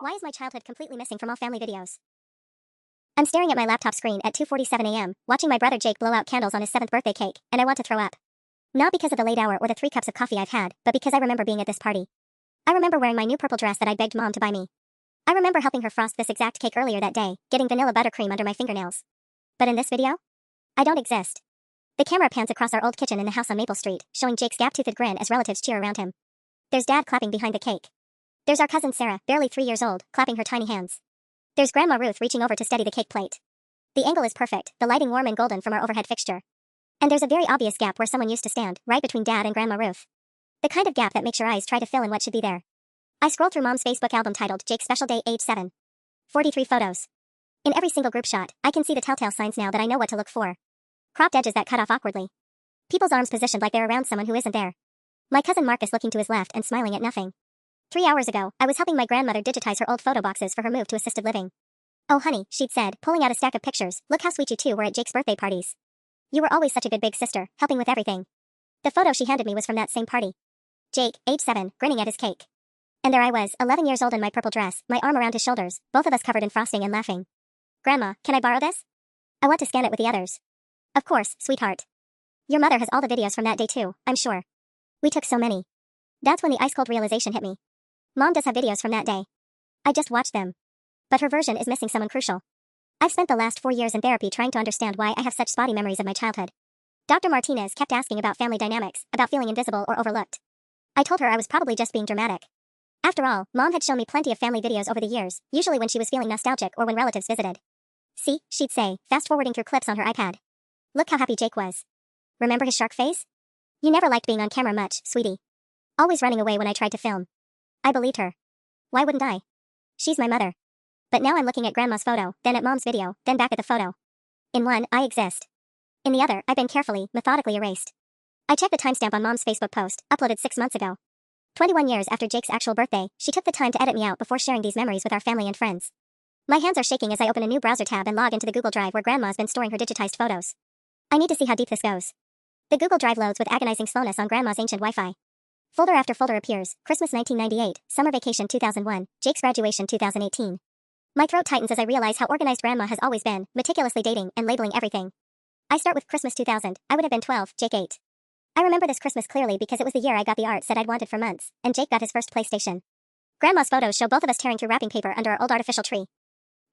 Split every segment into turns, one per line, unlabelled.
Why is my childhood completely missing from all family videos? I'm staring at my laptop screen at 2:47 a.m., watching my brother Jake blow out candles on his 7th birthday cake, and I want to throw up. Not because of the late hour or the 3 cups of coffee I've had, but because I remember being at this party. I remember wearing my new purple dress that I begged Mom to buy me. I remember helping her frost this exact cake earlier that day, getting vanilla buttercream under my fingernails. But in this video, I don't exist. The camera pans across our old kitchen in the house on Maple Street, showing Jake's gap-toothed grin as relatives cheer around him. There's Dad clapping behind the cake. There's our cousin Sarah, barely 3 years old, clapping her tiny hands. There's Grandma Ruth reaching over to steady the cake plate. The angle is perfect, the lighting warm and golden from our overhead fixture. And there's a very obvious gap where someone used to stand, right between Dad and Grandma Ruth. The kind of gap that makes your eyes try to fill in what should be there. I scroll through Mom's Facebook album titled Jake's Special Day Age 7. 43 photos. In every single group shot, I can see the telltale signs now that I know what to look for. Cropped edges that cut off awkwardly. People's arms positioned like they're around someone who isn't there. My cousin Marcus looking to his left and smiling at nothing. 3 hours ago, I was helping my grandmother digitize her old photo boxes for her move to assisted living. "Oh honey," she'd said, pulling out a stack of pictures, "look how sweet you two were at Jake's birthday parties. You were always such a good big sister, helping with everything." The photo she handed me was from that same party. Jake, age 7, grinning at his cake. And there I was, 11 years old in my purple dress, my arm around his shoulders, both of us covered in frosting and laughing. "Grandma, can I borrow this? I want to scan it with the others." "Of course, sweetheart. Your mother has all the videos from that day too, I'm sure. We took so many." That's when the ice-cold realization hit me. Mom does have videos from that day. I just watched them. But her version is missing someone crucial. I've spent the last 4 years in therapy trying to understand why I have such spotty memories of my childhood. Dr. Martinez kept asking about family dynamics, about feeling invisible or overlooked. I told her I was probably just being dramatic. After all, Mom had shown me plenty of family videos over the years, usually when she was feeling nostalgic or when relatives visited. "See," she'd say, fast-forwarding through clips on her iPad. "Look how happy Jake was. Remember his shark face? You never liked being on camera much, sweetie. Always running away when I tried to film." I believed her. Why wouldn't I? She's my mother. But now I'm looking at Grandma's photo, then at Mom's video, then back at the photo. In one, I exist. In the other, I've been carefully, methodically erased. I checked the timestamp on Mom's Facebook post, uploaded 6 months ago. 21 years after Jake's actual birthday, she took the time to edit me out before sharing these memories with our family and friends. My hands are shaking as I open a new browser tab and log into the Google Drive where Grandma's been storing her digitized photos. I need to see how deep this goes. The Google Drive loads with agonizing slowness on Grandma's ancient Wi-Fi. Folder after folder appears: Christmas 1998, Summer Vacation 2001, Jake's Graduation 2018. My throat tightens as I realize how organized Grandma has always been, meticulously dating and labeling everything. I start with Christmas 2000, I would have been 12, Jake 8. I remember this Christmas clearly because it was the year I got the art set I'd wanted for months, and Jake got his first PlayStation. Grandma's photos show both of us tearing through wrapping paper under our old artificial tree.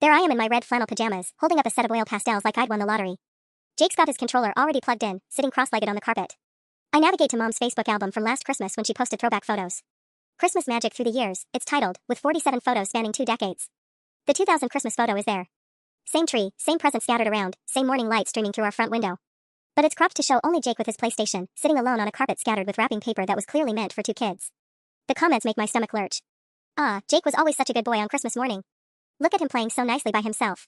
There I am in my red flannel pajamas, holding up a set of oil pastels like I'd won the lottery. Jake's got his controller already plugged in, sitting cross-legged on the carpet. I navigate to Mom's Facebook album from last Christmas when she posted throwback photos. Christmas Magic Through the Years, it's titled, with 47 photos spanning 2 decades. The 2000 Christmas photo is there. Same tree, same presents scattered around, same morning light streaming through our front window. But it's cropped to show only Jake with his PlayStation, sitting alone on a carpet scattered with wrapping paper that was clearly meant for 2 kids. The comments make my stomach lurch. Ah, Jake was always such a good boy on Christmas morning. Look at him playing so nicely by himself.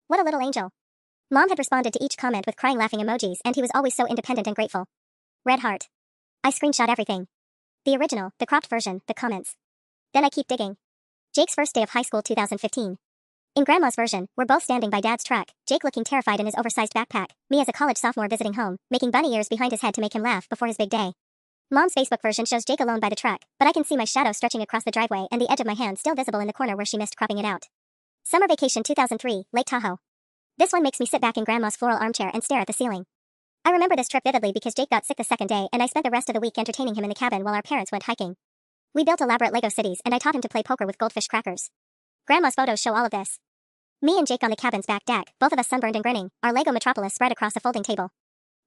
What a little angel. Mom had responded to each comment with crying laughing emojis, and he was always so independent and grateful. Red heart. I screenshot everything. The original, the cropped version, the comments. Then I keep digging. Jake's first day of high school 2015. In Grandma's version, we're both standing by Dad's truck, Jake looking terrified in his oversized backpack, me as a college sophomore visiting home, making bunny ears behind his head to make him laugh before his big day. Mom's Facebook version shows Jake alone by the truck, but I can see my shadow stretching across the driveway and the edge of my hand still visible in the corner where she missed cropping it out. Summer Vacation 2003, Lake Tahoe. This one makes me sit back in Grandma's floral armchair and stare at the ceiling. I remember this trip vividly because Jake got sick the second day and I spent the rest of the week entertaining him in the cabin while our parents went hiking. We built elaborate Lego cities and I taught him to play poker with goldfish crackers. Grandma's photos show all of this. Me and Jake on the cabin's back deck, both of us sunburned and grinning, our Lego metropolis spread across a folding table.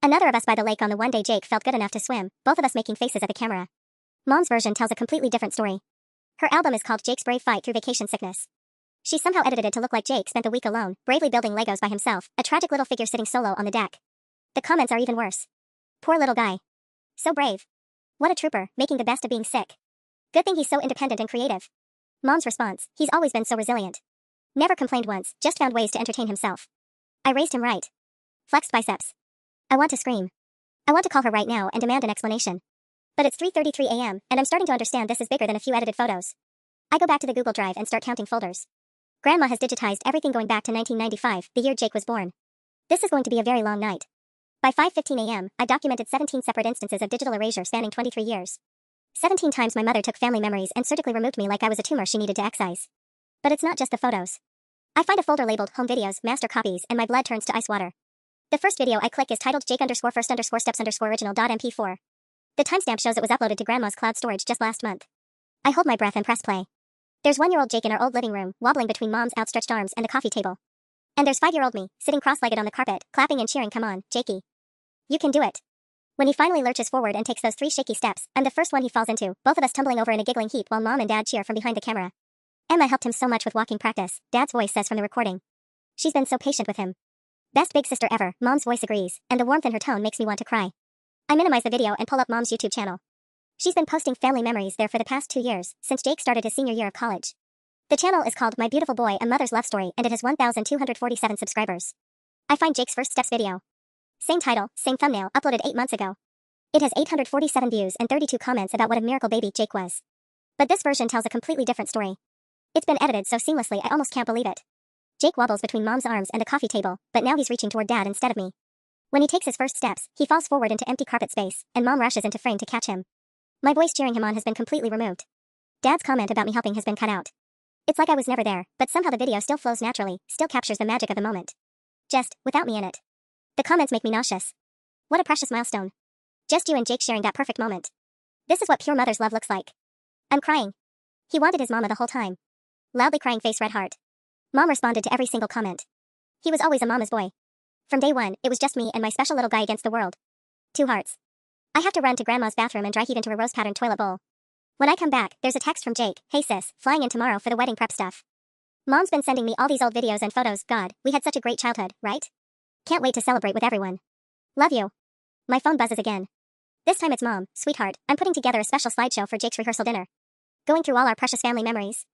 Another of us by the lake on the one day Jake felt good enough to swim, both of us making faces at the camera. Mom's version tells a completely different story. Her album is called Jake's Brave Fight Through Vacation Sickness. She somehow edited it to look like Jake spent the week alone, bravely building Legos by himself, a tragic little figure sitting solo on the deck. The comments are even worse. Poor little guy. So brave. What a trooper, making the best of being sick. Good thing he's so independent and creative. Mom's response: he's always been so resilient. Never complained once, just found ways to entertain himself. I raised him right. Flexed biceps. I want to scream. I want to call her right now and demand an explanation. But it's 3:33 a.m., and I'm starting to understand this is bigger than a few edited photos. I go back to the Google Drive and start counting folders. Grandma has digitized everything going back to 1995, the year Jake was born. This is going to be a very long night. By 5:15 a.m., I documented 17 separate instances of digital erasure spanning 23 years. 17 times my mother took family memories and surgically removed me like I was a tumor she needed to excise. But it's not just the photos. I find a folder labeled Home Videos, Master Copies, and my blood turns to ice water. The first video I click is titled Jake_first_steps_4. The timestamp shows it was uploaded to Grandma's cloud storage just last month. I hold my breath and press play. There's 1-year-old Jake in our old living room, wobbling between Mom's outstretched arms and the coffee table. And there's 5-year-old me, sitting cross-legged on the carpet, clapping and cheering. Come on, Jakey. You can do it. When he finally lurches forward and takes those 3 shaky steps, I'm the first one he falls into, both of us tumbling over in a giggling heap while Mom and Dad cheer from behind the camera. Emma helped him so much with walking practice, Dad's voice says from the recording. She's been so patient with him. Best big sister ever, Mom's voice agrees, and the warmth in her tone makes me want to cry. I minimize the video and pull up Mom's YouTube channel. She's been posting family memories there for the past 2 years, since Jake started his senior year of college. The channel is called My Beautiful Boy, A Mother's Love Story, and it has 1,247 subscribers. I find Jake's first steps video. Same title, same thumbnail, uploaded 8 months ago. It has 847 views and 32 comments about what a miracle baby Jake was. But this version tells a completely different story. It's been edited so seamlessly I almost can't believe it. Jake wobbles between Mom's arms and the coffee table, but now he's reaching toward Dad instead of me. When he takes his first steps, he falls forward into empty carpet space, and Mom rushes into frame to catch him. My voice cheering him on has been completely removed. Dad's comment about me helping has been cut out. It's like I was never there, but somehow the video still flows naturally, still captures the magic of the moment. Just, without me in it. The comments make me nauseous. What a precious milestone. Just you and Jake sharing that perfect moment. This is what pure mother's love looks like. I'm crying. He wanted his mama the whole time. Loudly crying face red heart. Mom responded to every single comment. He was always a mama's boy. From day one, it was just me and my special little guy against the world. 2 hearts. I have to run to Grandma's bathroom and dry heave into a rose-patterned toilet bowl. When I come back, there's a text from Jake. Hey sis, flying in tomorrow for the wedding prep stuff. Mom's been sending me all these old videos and photos. God, we had such a great childhood, right? Can't wait to celebrate with everyone. Love you. My phone buzzes again. This time it's Mom. Sweetheart, I'm putting together a special slideshow for Jake's rehearsal dinner. Going through all our precious family memories.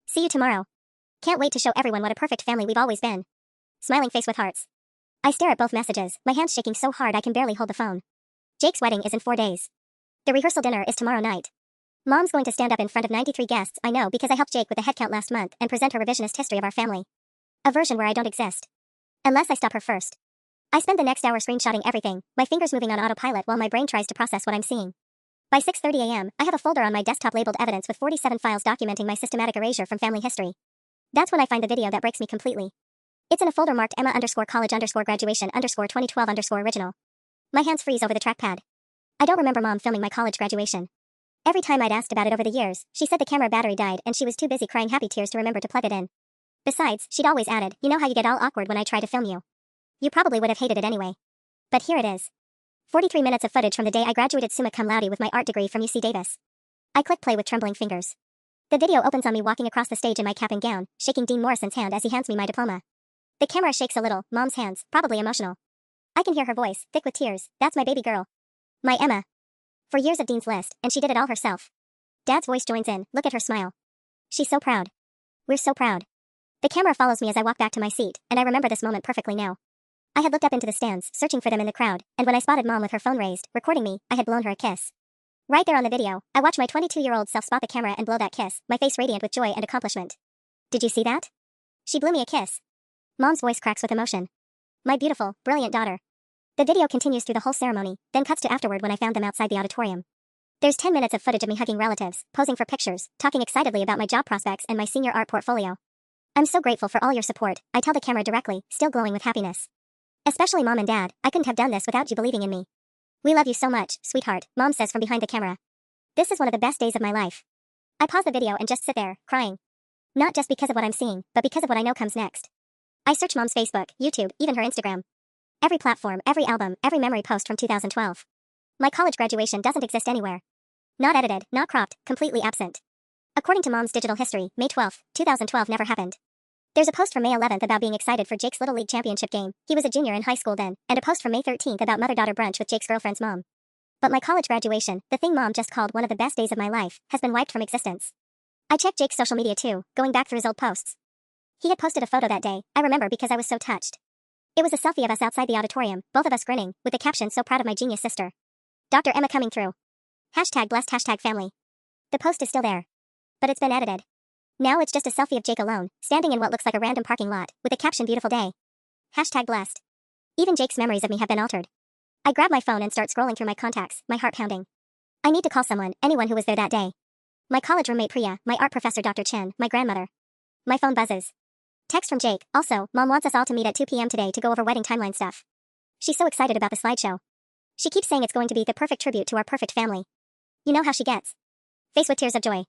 See you tomorrow. Can't wait to show everyone what a perfect family we've always been. Smiling face with hearts. I stare at both messages, my hands shaking so hard I can barely hold the phone. Jake's wedding is in 4 days. The rehearsal dinner is tomorrow night. Mom's going to stand up in front of 93 guests, I know, because I helped Jake with the headcount last month and present her revisionist history of our family. A version where I don't exist. Unless I stop her first. I spend the next hour screenshotting everything, my fingers moving on autopilot while my brain tries to process what I'm seeing. By 6:30 a.m., I have a folder on my desktop labeled Evidence with 47 files documenting my systematic erasure from family history. That's when I find the video that breaks me completely. It's in a folder marked Emma_college_graduation_2012_original. My hands freeze over the trackpad. I don't remember Mom filming my college graduation. Every time I'd asked about it over the years, she said the camera battery died and she was too busy crying happy tears to remember to plug it in. Besides, she'd always added, you know how you get all awkward when I try to film you. You probably would have hated it anyway. But here it is. 43 minutes of footage from the day I graduated summa cum laude with my art degree from UC Davis. I click play with trembling fingers. The video opens on me walking across the stage in my cap and gown, shaking Dean Morrison's hand as he hands me my diploma. The camera shakes a little, Mom's hands, probably emotional. I can hear her voice, thick with tears. That's my baby girl. My Emma. For years of Dean's list, and she did it all herself. Dad's voice joins in, look at her smile. She's so proud. We're so proud. The camera follows me as I walk back to my seat, and I remember this moment perfectly now. I had looked up into the stands, searching for them in the crowd, and when I spotted Mom with her phone raised, recording me, I had blown her a kiss. Right there on the video, I watched my 22-year-old self spot the camera and blow that kiss, my face radiant with joy and accomplishment. Did you see that? She blew me a kiss. Mom's voice cracks with emotion. My beautiful, brilliant daughter. The video continues through the whole ceremony, then cuts to afterward when I found them outside the auditorium. There's 10 minutes of footage of me hugging relatives, posing for pictures, talking excitedly about my job prospects and my senior art portfolio. I'm so grateful for all your support, I tell the camera directly, still glowing with happiness. Especially Mom and Dad, I couldn't have done this without you believing in me. We love you so much, sweetheart, Mom says from behind the camera. This is one of the best days of my life. I pause the video and just sit there, crying. Not just because of what I'm seeing, but because of what I know comes next. I search Mom's Facebook, YouTube, even her Instagram. Every platform, every album, every memory post from 2012. My college graduation doesn't exist anywhere. Not edited, not cropped, completely absent. According to Mom's digital history, May 12, 2012 never happened. There's a post from May 11th about being excited for Jake's Little League Championship game, he was a junior in high school then, and a post from May 13th about mother-daughter brunch with Jake's girlfriend's mom. But my college graduation, the thing Mom just called one of the best days of my life, has been wiped from existence. I checked Jake's social media too, going back through his old posts. He had posted a photo that day, I remember because I was so touched. It was a selfie of us outside the auditorium, both of us grinning, with the caption so proud of my genius sister. Dr. Emma coming through. Hashtag blessed hashtag family. The post is still there. But it's been edited. Now it's just a selfie of Jake alone, standing in what looks like a random parking lot, with the caption beautiful day. Hashtag blessed. Even Jake's memories of me have been altered. I grab my phone and start scrolling through my contacts, my heart pounding. I need to call someone, anyone who was there that day. My college roommate Priya, my art professor Dr. Chen, my grandmother. My phone buzzes. Text from Jake. Also, Mom wants us all to meet at 2 p.m. today to go over wedding timeline stuff. She's so excited about the slideshow. She keeps saying it's going to be the perfect tribute to our perfect family. You know how she gets. Face with tears of joy.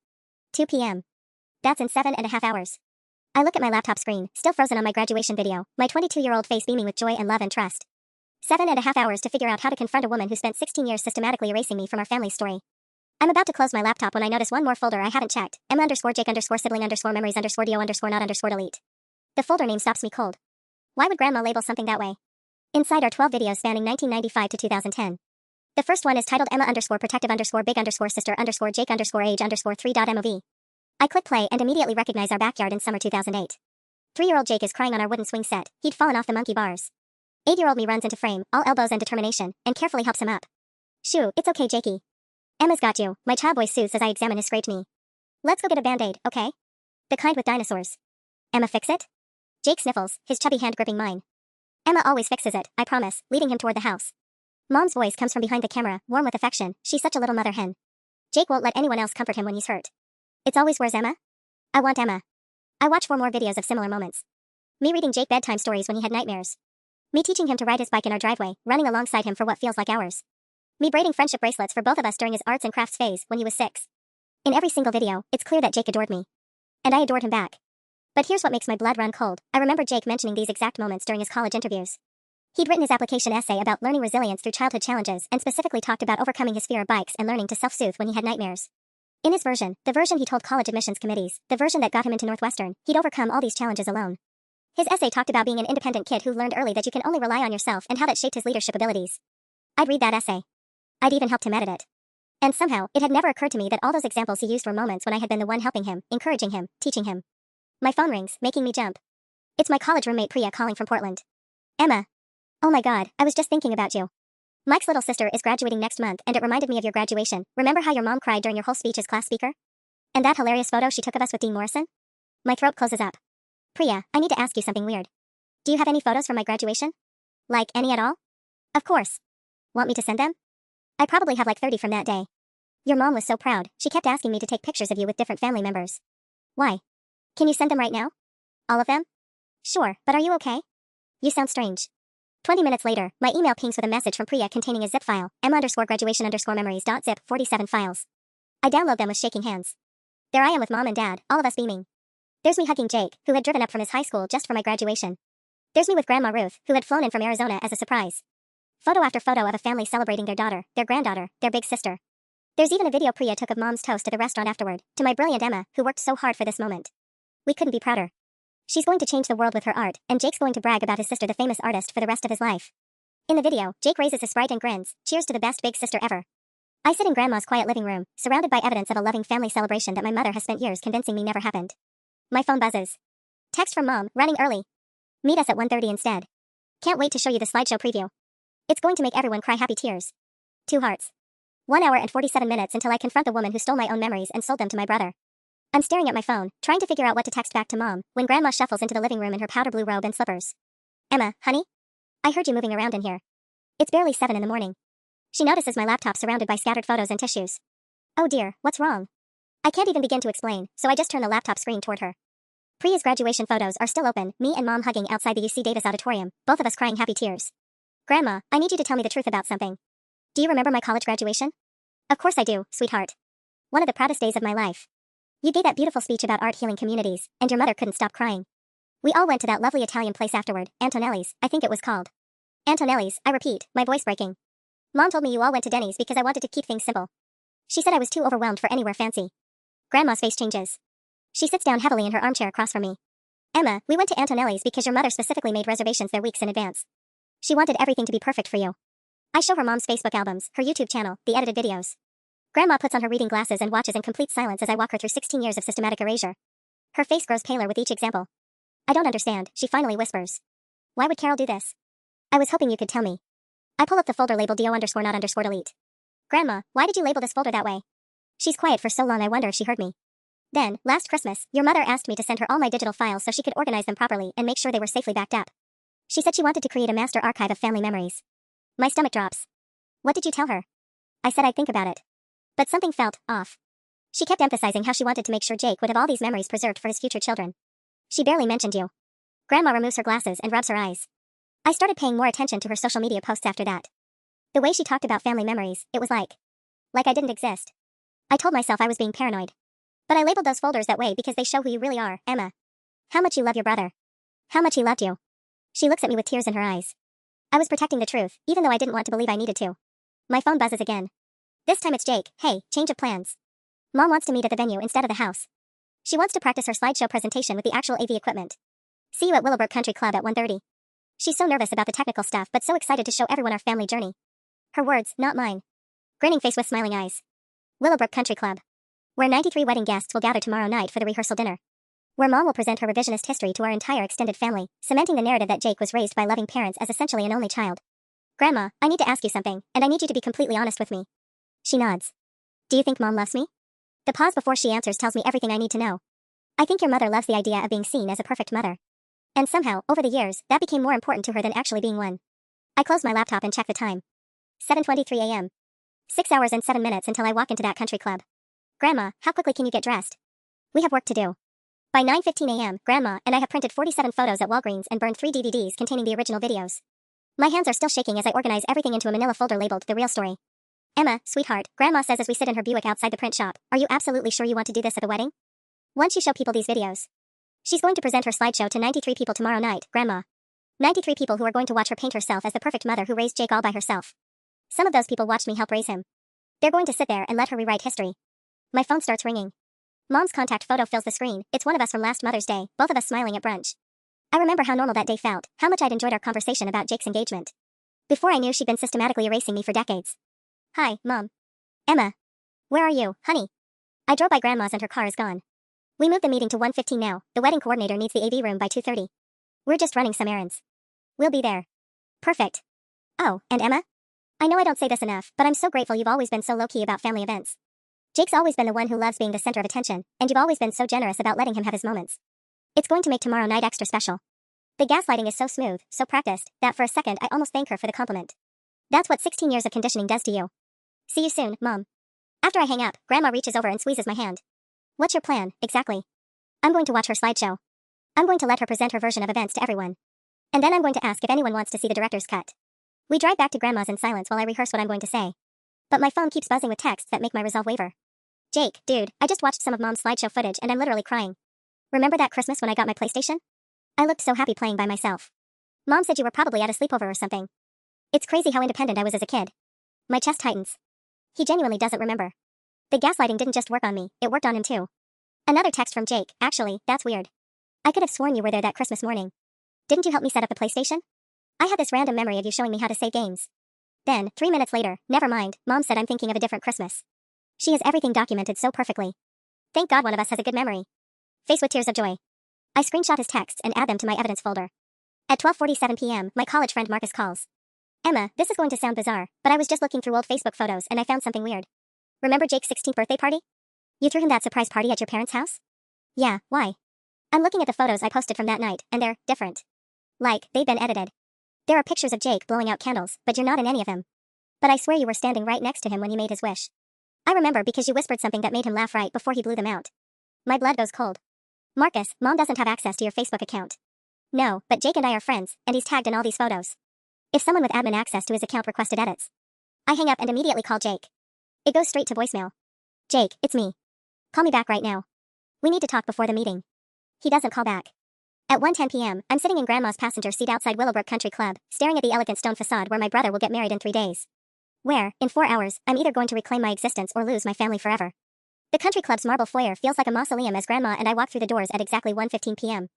2 p.m. That's in 7.5 hours. I look at my laptop screen, still frozen on my graduation video, my 22-year-old face beaming with joy and love and trust. 7.5 hours to figure out how to confront a woman who spent 16 years systematically erasing me from our family's story. I'm about to close my laptop when I notice one more folder I haven't checked. Emma_Jake_sibling_memories_do_not_delete. The folder name stops me cold. Why would Grandma label something that way? Inside are 12 videos spanning 1995 to 2010. The first one is titled Emma_protective_big_sister_Jake_age_3.mov. I click play and immediately recognize our backyard in summer 2008. 3-year-old Jake is crying on our wooden swing set. He'd fallen off the monkey bars. 8-year-old me runs into frame, all elbows and determination, and carefully helps him up. Shoo, it's okay, Jakey. Emma's got you, my child voice soothes as I examine his scraped knee. Let's go get a band-aid, okay? The kind with dinosaurs. Emma, fix it? Jake sniffles, his chubby hand gripping mine. Emma always fixes it, I promise, leading him toward the house. Mom's voice comes from behind the camera, warm with affection. She's such a little mother hen. Jake won't let anyone else comfort him when he's hurt. It's always, where's Emma? I want Emma. I watch 4 more videos of similar moments. Me reading Jake bedtime stories when he had nightmares. Me teaching him to ride his bike in our driveway, running alongside him for what feels like hours. Me braiding friendship bracelets for both of us during his arts and crafts phase when he was 6. In every single video, it's clear that Jake adored me. And I adored him back. But here's what makes my blood run cold. I remember Jake mentioning these exact moments during his college interviews. He'd written his application essay about learning resilience through childhood challenges and specifically talked about overcoming his fear of bikes and learning to self-soothe when he had nightmares. In his version, the version he told college admissions committees, the version that got him into Northwestern, he'd overcome all these challenges alone. His essay talked about being an independent kid who learned early that you can only rely on yourself and how that shaped his leadership abilities. I'd read that essay. I'd even helped him edit it. And somehow, it had never occurred to me that all those examples he used were moments when I had been the one helping him, encouraging him, teaching him. My phone rings, making me jump. It's my college roommate Priya calling from Portland. Emma. Oh my god, I was just thinking about you. Mike's little sister is graduating next month and it reminded me of your graduation. Remember how your mom cried during your whole speech as class speaker? And that hilarious photo she took of us with Dean Morrison? My throat closes up. Priya, I need to ask you something weird. Do you have any photos from my graduation? Like, any at all? Of course. Want me to send them? I probably have like 30 from that day. Your mom was so proud, she kept asking me to take pictures of you with different family members. Why? Can you send them right now? All of them? Sure, but are you okay? You sound strange. 20 minutes later, my email pings with a message from Priya containing a zip file, Emma_graduation_memories.zip, 47 files. I download them with shaking hands. There I am with mom and dad, all of us beaming. There's me hugging Jake, who had driven up from his high school just for my graduation. There's me with Grandma Ruth, who had flown in from Arizona as a surprise. Photo after photo of a family celebrating their daughter, their granddaughter, their big sister. There's even a video Priya took of mom's toast at the restaurant afterward, to my brilliant Emma, who worked so hard for this moment. We couldn't be prouder. She's going to change the world with her art, and Jake's going to brag about his sister, the famous artist, for the rest of his life. In the video, Jake raises his sprite and grins, cheers to the best big sister ever. I sit in Grandma's quiet living room, surrounded by evidence of a loving family celebration that my mother has spent years convincing me never happened. My phone buzzes. Text from Mom, running early. Meet us at 1:30 instead. Can't wait to show you the slideshow preview. It's going to make everyone cry happy tears. 2 hearts. 1 hour and 47 minutes until I confront the woman who stole my own memories and sold them to my brother. I'm staring at my phone, trying to figure out what to text back to Mom, when Grandma shuffles into the living room in her powder blue robe and slippers. Emma, honey? I heard you moving around in here. It's barely 7 in the morning. She notices my laptop surrounded by scattered photos and tissues. Oh dear, what's wrong? I can't even begin to explain, so I just turn the laptop screen toward her. Priya's graduation photos are still open, me and Mom hugging outside the UC Davis auditorium, both of us crying happy tears. Grandma, I need you to tell me the truth about something. Do you remember my college graduation? Of course I do, sweetheart. One of the proudest days of my life. You gave that beautiful speech about art healing communities, and your mother couldn't stop crying. We all went to that lovely Italian place afterward, Antonelli's, I think it was called. Antonelli's, I repeat, my voice breaking. Mom told me you all went to Denny's because I wanted to keep things simple. She said I was too overwhelmed for anywhere fancy. Grandma's face changes. She sits down heavily in her armchair across from me. Emma, we went to Antonelli's because your mother specifically made reservations there weeks in advance. She wanted everything to be perfect for you. I show her Mom's Facebook albums, her YouTube channel, the edited videos. Grandma puts on her reading glasses and watches in complete silence as I walk her through 16 years of systematic erasure. Her face grows paler with each example. I don't understand, she finally whispers. Why would Carol do this? I was hoping you could tell me. I pull up the folder labeled do_not_delete. Grandma, why did you label this folder that way? She's quiet for so long I wonder if she heard me. Then, last Christmas, your mother asked me to send her all my digital files so she could organize them properly and make sure they were safely backed up. She said she wanted to create a master archive of family memories. My stomach drops. What did you tell her? I said I'd think about it. But something felt off. She kept emphasizing how she wanted to make sure Jake would have all these memories preserved for his future children. She barely mentioned you. Grandma removes her glasses and rubs her eyes. I started paying more attention to her social media posts after that. The way she talked about family memories, it was like I didn't exist. I told myself I was being paranoid. But I labeled those folders that way because they show who you really are, Emma. How much you love your brother. How much he loved you. She looks at me with tears in her eyes. I was protecting the truth, even though I didn't want to believe I needed to. My phone buzzes again. This time it's Jake. Hey, change of plans. Mom wants to meet at the venue instead of the house. She wants to practice her slideshow presentation with the actual AV equipment. See you at Willowbrook Country Club at 1:30. She's so nervous about the technical stuff but so excited to show everyone our family journey. Her words, not mine. Grinning face with smiling eyes. Willowbrook Country Club. Where 93 wedding guests will gather tomorrow night for the rehearsal dinner. Where Mom will present her revisionist history to our entire extended family, cementing the narrative that Jake was raised by loving parents as essentially an only child. Grandma, I need to ask you something, and I need you to be completely honest with me. She nods. Do you think Mom loves me? The pause before she answers tells me everything I need to know. I think your mother loves the idea of being seen as a perfect mother. And somehow, over the years, that became more important to her than actually being one. I close my laptop and check the time. 7:23 a.m. 6 hours and 7 minutes until I walk into that country club. Grandma, how quickly can you get dressed? We have work to do. By 9:15 a.m., Grandma and I have printed 47 photos at Walgreens and burned 3 DVDs containing the original videos. My hands are still shaking as I organize everything into a manila folder labeled The Real Story. Emma, sweetheart, Grandma says as we sit in her Buick outside the print shop, are you absolutely sure you want to do this at the wedding? Once you show people these videos. She's going to present her slideshow to 93 people tomorrow night, Grandma. 93 people who are going to watch her paint herself as the perfect mother who raised Jake all by herself. Some of those people watched me help raise him. They're going to sit there and let her rewrite history. My phone starts ringing. Mom's contact photo fills the screen. It's one of us from last Mother's Day, both of us smiling at brunch. I remember how normal that day felt, how much I'd enjoyed our conversation about Jake's engagement. Before I knew she'd been systematically erasing me for decades. Hi, Mom. Emma. Where are you, honey? I drove by Grandma's and her car is gone. We moved the meeting to 1:15 now. The wedding coordinator needs the AV room by 2:30. We're just running some errands. We'll be there. Perfect. Oh, and Emma? I know I don't say this enough, but I'm so grateful you've always been so low-key about family events. Jake's always been the one who loves being the center of attention, and you've always been so generous about letting him have his moments. It's going to make tomorrow night extra special. The gaslighting is so smooth, so practiced, that for a second I almost thank her for the compliment. That's what 16 years of conditioning does to you. See you soon, Mom. After I hang up, Grandma reaches over and squeezes my hand. What's your plan, exactly? I'm going to watch her slideshow. I'm going to let her present her version of events to everyone. And then I'm going to ask if anyone wants to see the director's cut. We drive back to Grandma's in silence while I rehearse what I'm going to say. But my phone keeps buzzing with texts that make my resolve waver. Jake, dude, I just watched some of Mom's slideshow footage and I'm literally crying. Remember that Christmas when I got my PlayStation? I looked so happy playing by myself. Mom said you were probably at a sleepover or something. It's crazy how independent I was as a kid. My chest tightens. He genuinely doesn't remember. The gaslighting didn't just work on me, it worked on him too. Another text from Jake, actually, that's weird. I could have sworn you were there that Christmas morning. Didn't you help me set up the PlayStation? I had this random memory of you showing me how to save games. Then, 3 minutes later, never mind, Mom said I'm thinking of a different Christmas. She has everything documented so perfectly. Thank God one of us has a good memory. Face with tears of joy. I screenshot his texts and add them to my evidence folder. At 12:47 p.m., my college friend Marcus calls. Emma, this is going to sound bizarre, but I was just looking through old Facebook photos and I found something weird. Remember Jake's 16th birthday party? You threw him that surprise party at your parents' house? Yeah, why? I'm looking at the photos I posted from that night, and they're different. Like, they've been edited. There are pictures of Jake blowing out candles, but you're not in any of them. But I swear you were standing right next to him when he made his wish. I remember because you whispered something that made him laugh right before he blew them out. My blood goes cold. Marcus, Mom doesn't have access to your Facebook account. No, but Jake and I are friends, and he's tagged in all these photos. If someone with admin access to his account requested edits. I hang up and immediately call Jake. It goes straight to voicemail. Jake, it's me. Call me back right now. We need to talk before the meeting. He doesn't call back. At 1:10 p.m., I'm sitting in Grandma's passenger seat outside Willowbrook Country Club, staring at the elegant stone facade where my brother will get married in 3 days. Where, in 4 hours, I'm either going to reclaim my existence or lose my family forever. The country club's marble foyer feels like a mausoleum as Grandma and I walk through the doors at exactly 1:15 p.m.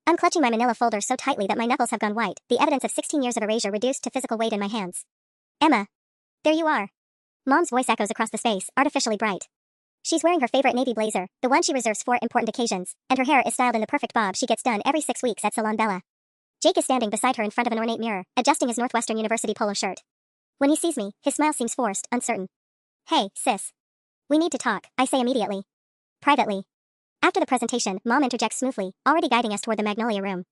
I'm clutching my manila folder so tightly that my knuckles have gone white, the evidence of 16 years of erasure reduced to physical weight in my hands. Emma. There you are. Mom's voice echoes across the space, artificially bright. She's wearing her favorite navy blazer, the one she reserves for important occasions, and her hair is styled in the perfect bob she gets done every 6 weeks at Salon Bella. Jake is standing beside her in front of an ornate mirror, adjusting his Northwestern University polo shirt. When he sees me, his smile seems forced, uncertain. Hey, sis. We need to talk, I say immediately. Privately. After the presentation, Mom interjects smoothly, already guiding us toward the Magnolia Room.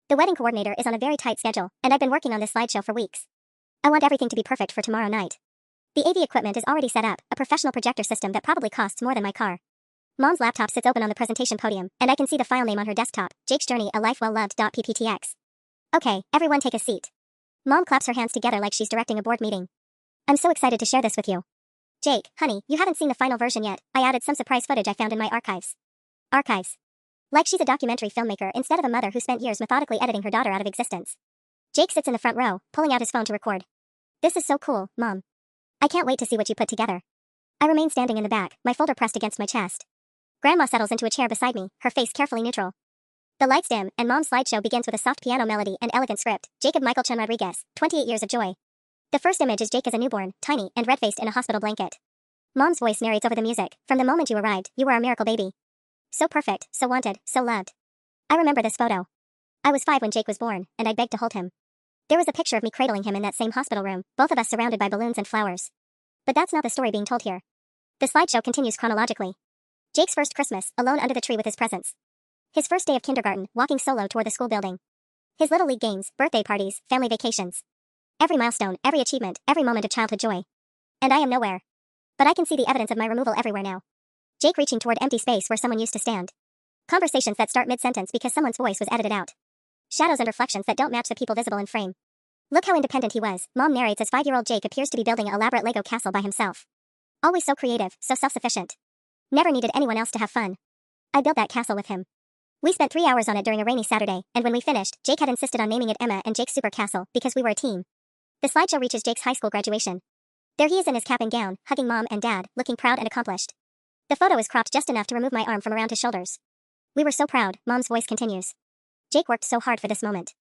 The wedding coordinator is on a very tight schedule, and I've been working on this slideshow for weeks. I want everything to be perfect for tomorrow night. The AV equipment is already set up, a professional projector system that probably costs more than my car. Mom's laptop sits open on the presentation podium, and I can see the file name on her desktop, Jake's Journey, a Life Well Loved.pptx. Okay, everyone take a seat. Mom claps her hands together like she's directing a board meeting. I'm so excited to share this with you. Jake, honey, you haven't seen the final version yet. I added some surprise footage I found in my archives. Archives. Like she's a documentary filmmaker instead of a mother who spent years methodically editing her daughter out of existence. Jake sits in the front row, pulling out his phone to record. This is so cool, Mom. I can't wait to see what you put together. I remain standing in the back, my folder pressed against my chest. Grandma settles into a chair beside me, her face carefully neutral. The lights dim, and Mom's slideshow begins with a soft piano melody and elegant script. Jacob Michael Chen Rodriguez, 28 years of joy. The first image is Jake as a newborn, tiny and red-faced in a hospital blanket. Mom's voice narrates over the music. From the moment you arrived, you were our miracle baby. So perfect, so wanted, so loved. I remember this photo. I was 5 when Jake was born, and I begged to hold him. There was a picture of me cradling him in that same hospital room, both of us surrounded by balloons and flowers. But that's not the story being told here. The slideshow continues chronologically. Jake's first Christmas, alone under the tree with his presents. His first day of kindergarten, walking solo toward the school building. His little league games, birthday parties, family vacations. Every milestone, every achievement, every moment of childhood joy. And I am nowhere. But I can see the evidence of my removal everywhere now. Jake reaching toward empty space where someone used to stand. Conversations that start mid-sentence because someone's voice was edited out. Shadows and reflections that don't match the people visible in frame. Look how independent he was, Mom narrates as 5-year-old Jake appears to be building an elaborate Lego castle by himself. Always so creative, so self-sufficient. Never needed anyone else to have fun. I built that castle with him. We spent 3 hours on it during a rainy Saturday, and when we finished, Jake had insisted on naming it Emma and Jake's Super Castle because we were a team. The slideshow reaches Jake's high school graduation. There he is in his cap and gown, hugging Mom and Dad, looking proud and accomplished. The photo is cropped just enough to remove my arm from around his shoulders. We were so proud, Mom's voice continues. Jake worked so hard for this moment.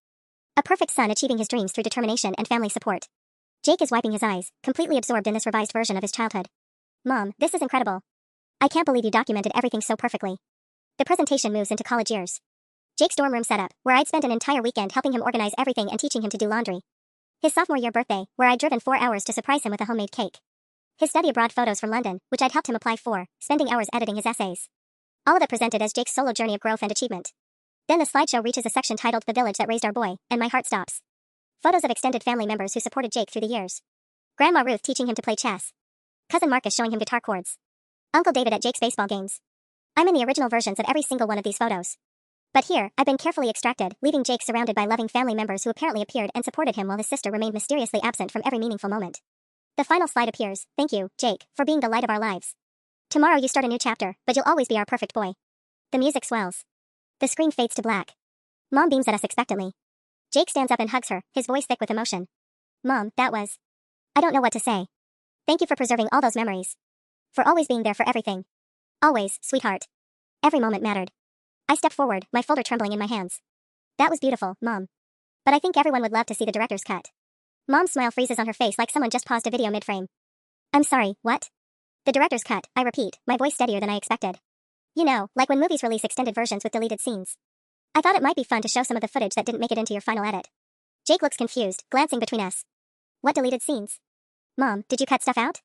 A perfect son achieving his dreams through determination and family support. Jake is wiping his eyes, completely absorbed in this revised version of his childhood. Mom, this is incredible. I can't believe you documented everything so perfectly. The presentation moves into college years. Jake's dorm room setup, where I'd spent an entire weekend helping him organize everything and teaching him to do laundry. His sophomore year birthday, where I'd driven 4 hours to surprise him with a homemade cake. His study abroad photos from London, which I'd helped him apply for, spending hours editing his essays. All of it presented as Jake's solo journey of growth and achievement. Then the slideshow reaches a section titled The Village That Raised Our Boy, and my heart stops. Photos of extended family members who supported Jake through the years. Grandma Ruth teaching him to play chess. Cousin Marcus showing him guitar chords. Uncle David at Jake's baseball games. I'm in the original versions of every single one of these photos. But here, I've been carefully extracted, leaving Jake surrounded by loving family members who apparently appeared and supported him while his sister remained mysteriously absent from every meaningful moment. The final slide appears. Thank you, Jake, for being the light of our lives. Tomorrow you start a new chapter, but you'll always be our perfect boy. The music swells. The screen fades to black. Mom beams at us expectantly. Jake stands up and hugs her, his voice thick with emotion. Mom, that was... I don't know what to say. Thank you for preserving all those memories. For always being there for everything. Always, sweetheart. Every moment mattered. I stepped forward, my folder trembling in my hands. That was beautiful, Mom. But I think everyone would love to see the director's cut. Mom's smile freezes on her face like someone just paused a video mid-frame. I'm sorry, what? The director's cut, I repeat, my voice steadier than I expected. You know, like when movies release extended versions with deleted scenes. I thought it might be fun to show some of the footage that didn't make it into your final edit. Jake looks confused, glancing between us. What deleted scenes? Mom, did you cut stuff out?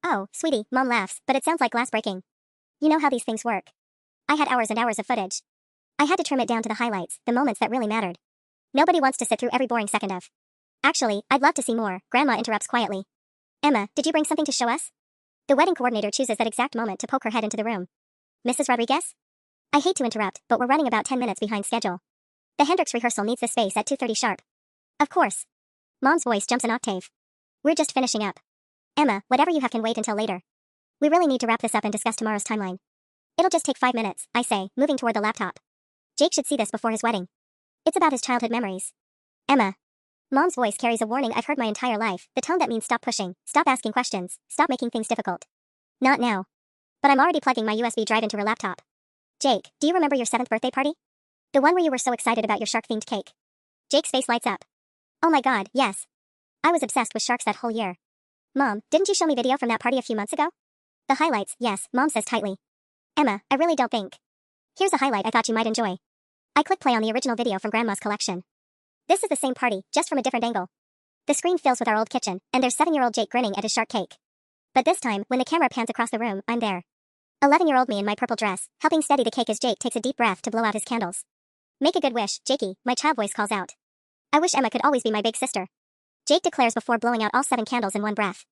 Oh, sweetie, Mom laughs, but it sounds like glass breaking. You know how these things work. I had hours and hours of footage. I had to trim it down to the highlights, the moments that really mattered. Nobody wants to sit through every boring second of. Actually, I'd love to see more, Grandma interrupts quietly. Emma, did you bring something to show us? The wedding coordinator chooses that exact moment to poke her head into the room. Mrs. Rodriguez? I hate to interrupt, but we're running about 10 minutes behind schedule. The Hendrix rehearsal needs the space at 2:30 sharp. Of course. Mom's voice jumps an octave. We're just finishing up. Emma, whatever you have can wait until later. We really need to wrap this up and discuss tomorrow's timeline. It'll just take 5 minutes, I say, moving toward the laptop. Jake should see this before his wedding. It's about his childhood memories. Emma. Mom's voice carries a warning I've heard my entire life, the tone that means stop pushing, stop asking questions, stop making things difficult. Not now. But I'm already plugging my USB drive into her laptop. Jake, do you remember your 7th birthday party? The one where you were so excited about your shark-themed cake. Jake's face lights up. Oh my god, yes. I was obsessed with sharks that whole year. Mom, didn't you show me video from that party a few months ago? The highlights, yes, Mom says tightly. Emma, I really don't think. Here's a highlight I thought you might enjoy. I click play on the original video from Grandma's collection. This is the same party, just from a different angle. The screen fills with our old kitchen, and there's 7-year-old Jake grinning at his shark cake. But this time, when the camera pans across the room, I'm there. 11-year-old me in my purple dress, helping steady the cake as Jake takes a deep breath to blow out his candles. Make a good wish, Jakey, my child voice calls out. I wish Emma could always be my big sister. Jake declares before blowing out all 7 candles in one breath.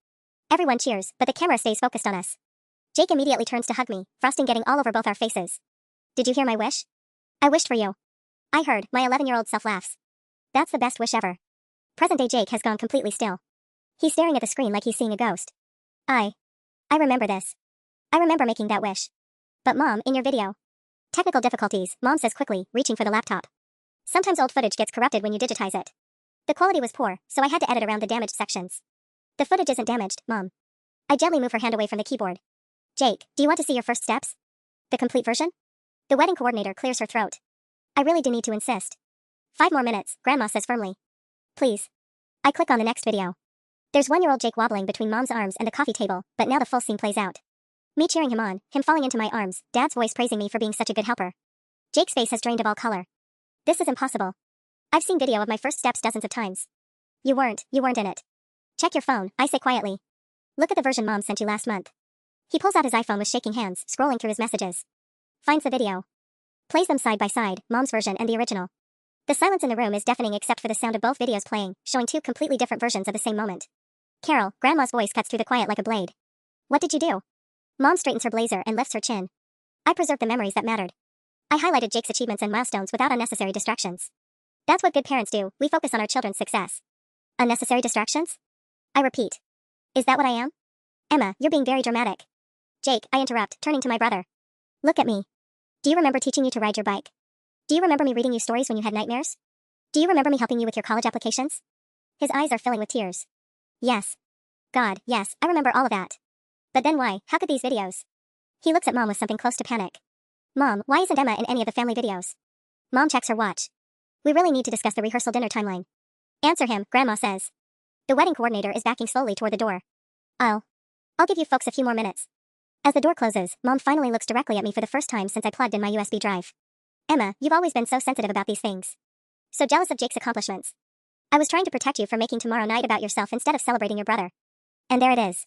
Everyone cheers, but the camera stays focused on us. Jake immediately turns to hug me, frosting getting all over both our faces. Did you hear my wish? I wished for you. I heard, my 11-year-old self laughs. That's the best wish ever. Present-day Jake has gone completely still. He's staring at the screen like he's seeing a ghost. I remember this. I remember making that wish. But Mom, in your video. Technical difficulties, Mom says quickly, reaching for the laptop. Sometimes old footage gets corrupted when you digitize it. The quality was poor, so I had to edit around the damaged sections. The footage isn't damaged, Mom. I gently move her hand away from the keyboard. Jake, do you want to see your first steps? The complete version? The wedding coordinator clears her throat. I really do need to insist. 5 more minutes, Grandma says firmly. Please. I click on the next video. There's 1-year-old Jake wobbling between Mom's arms and the coffee table, but now the full scene plays out. Me cheering him on, him falling into my arms, Dad's voice praising me for being such a good helper. Jake's face has drained of all color. This is impossible. I've seen video of my first steps dozens of times. You weren't in it. Check your phone, I say quietly. Look at the version Mom sent you last month. He pulls out his iPhone with shaking hands, scrolling through his messages. Finds the video. Plays them side by side, Mom's version and the original. The silence in the room is deafening except for the sound of both videos playing, showing 2 completely different versions of the same moment. Carol, Grandma's voice cuts through the quiet like a blade. What did you do? Mom straightens her blazer and lifts her chin. I preserved the memories that mattered. I highlighted Jake's achievements and milestones without unnecessary distractions. That's what good parents do, we focus on our children's success. Unnecessary distractions? I repeat. Is that what I am? Emma, you're being very dramatic. Jake, I interrupt, turning to my brother. Look at me. Do you remember teaching you to ride your bike? Do you remember me reading you stories when you had nightmares? Do you remember me helping you with your college applications? His eyes are filling with tears. Yes. God, yes, I remember all of that. But then why? How could these videos? He looks at Mom with something close to panic. Mom, why isn't Emma in any of the family videos? Mom checks her watch. We really need to discuss the rehearsal dinner timeline. Answer him, Grandma says. The wedding coordinator is backing slowly toward the door. I'll give you folks a few more minutes. As the door closes, Mom finally looks directly at me for the first time since I plugged in my USB drive. Emma, you've always been so sensitive about these things. So jealous of Jake's accomplishments. I was trying to protect you from making tomorrow night about yourself instead of celebrating your brother. And there it is.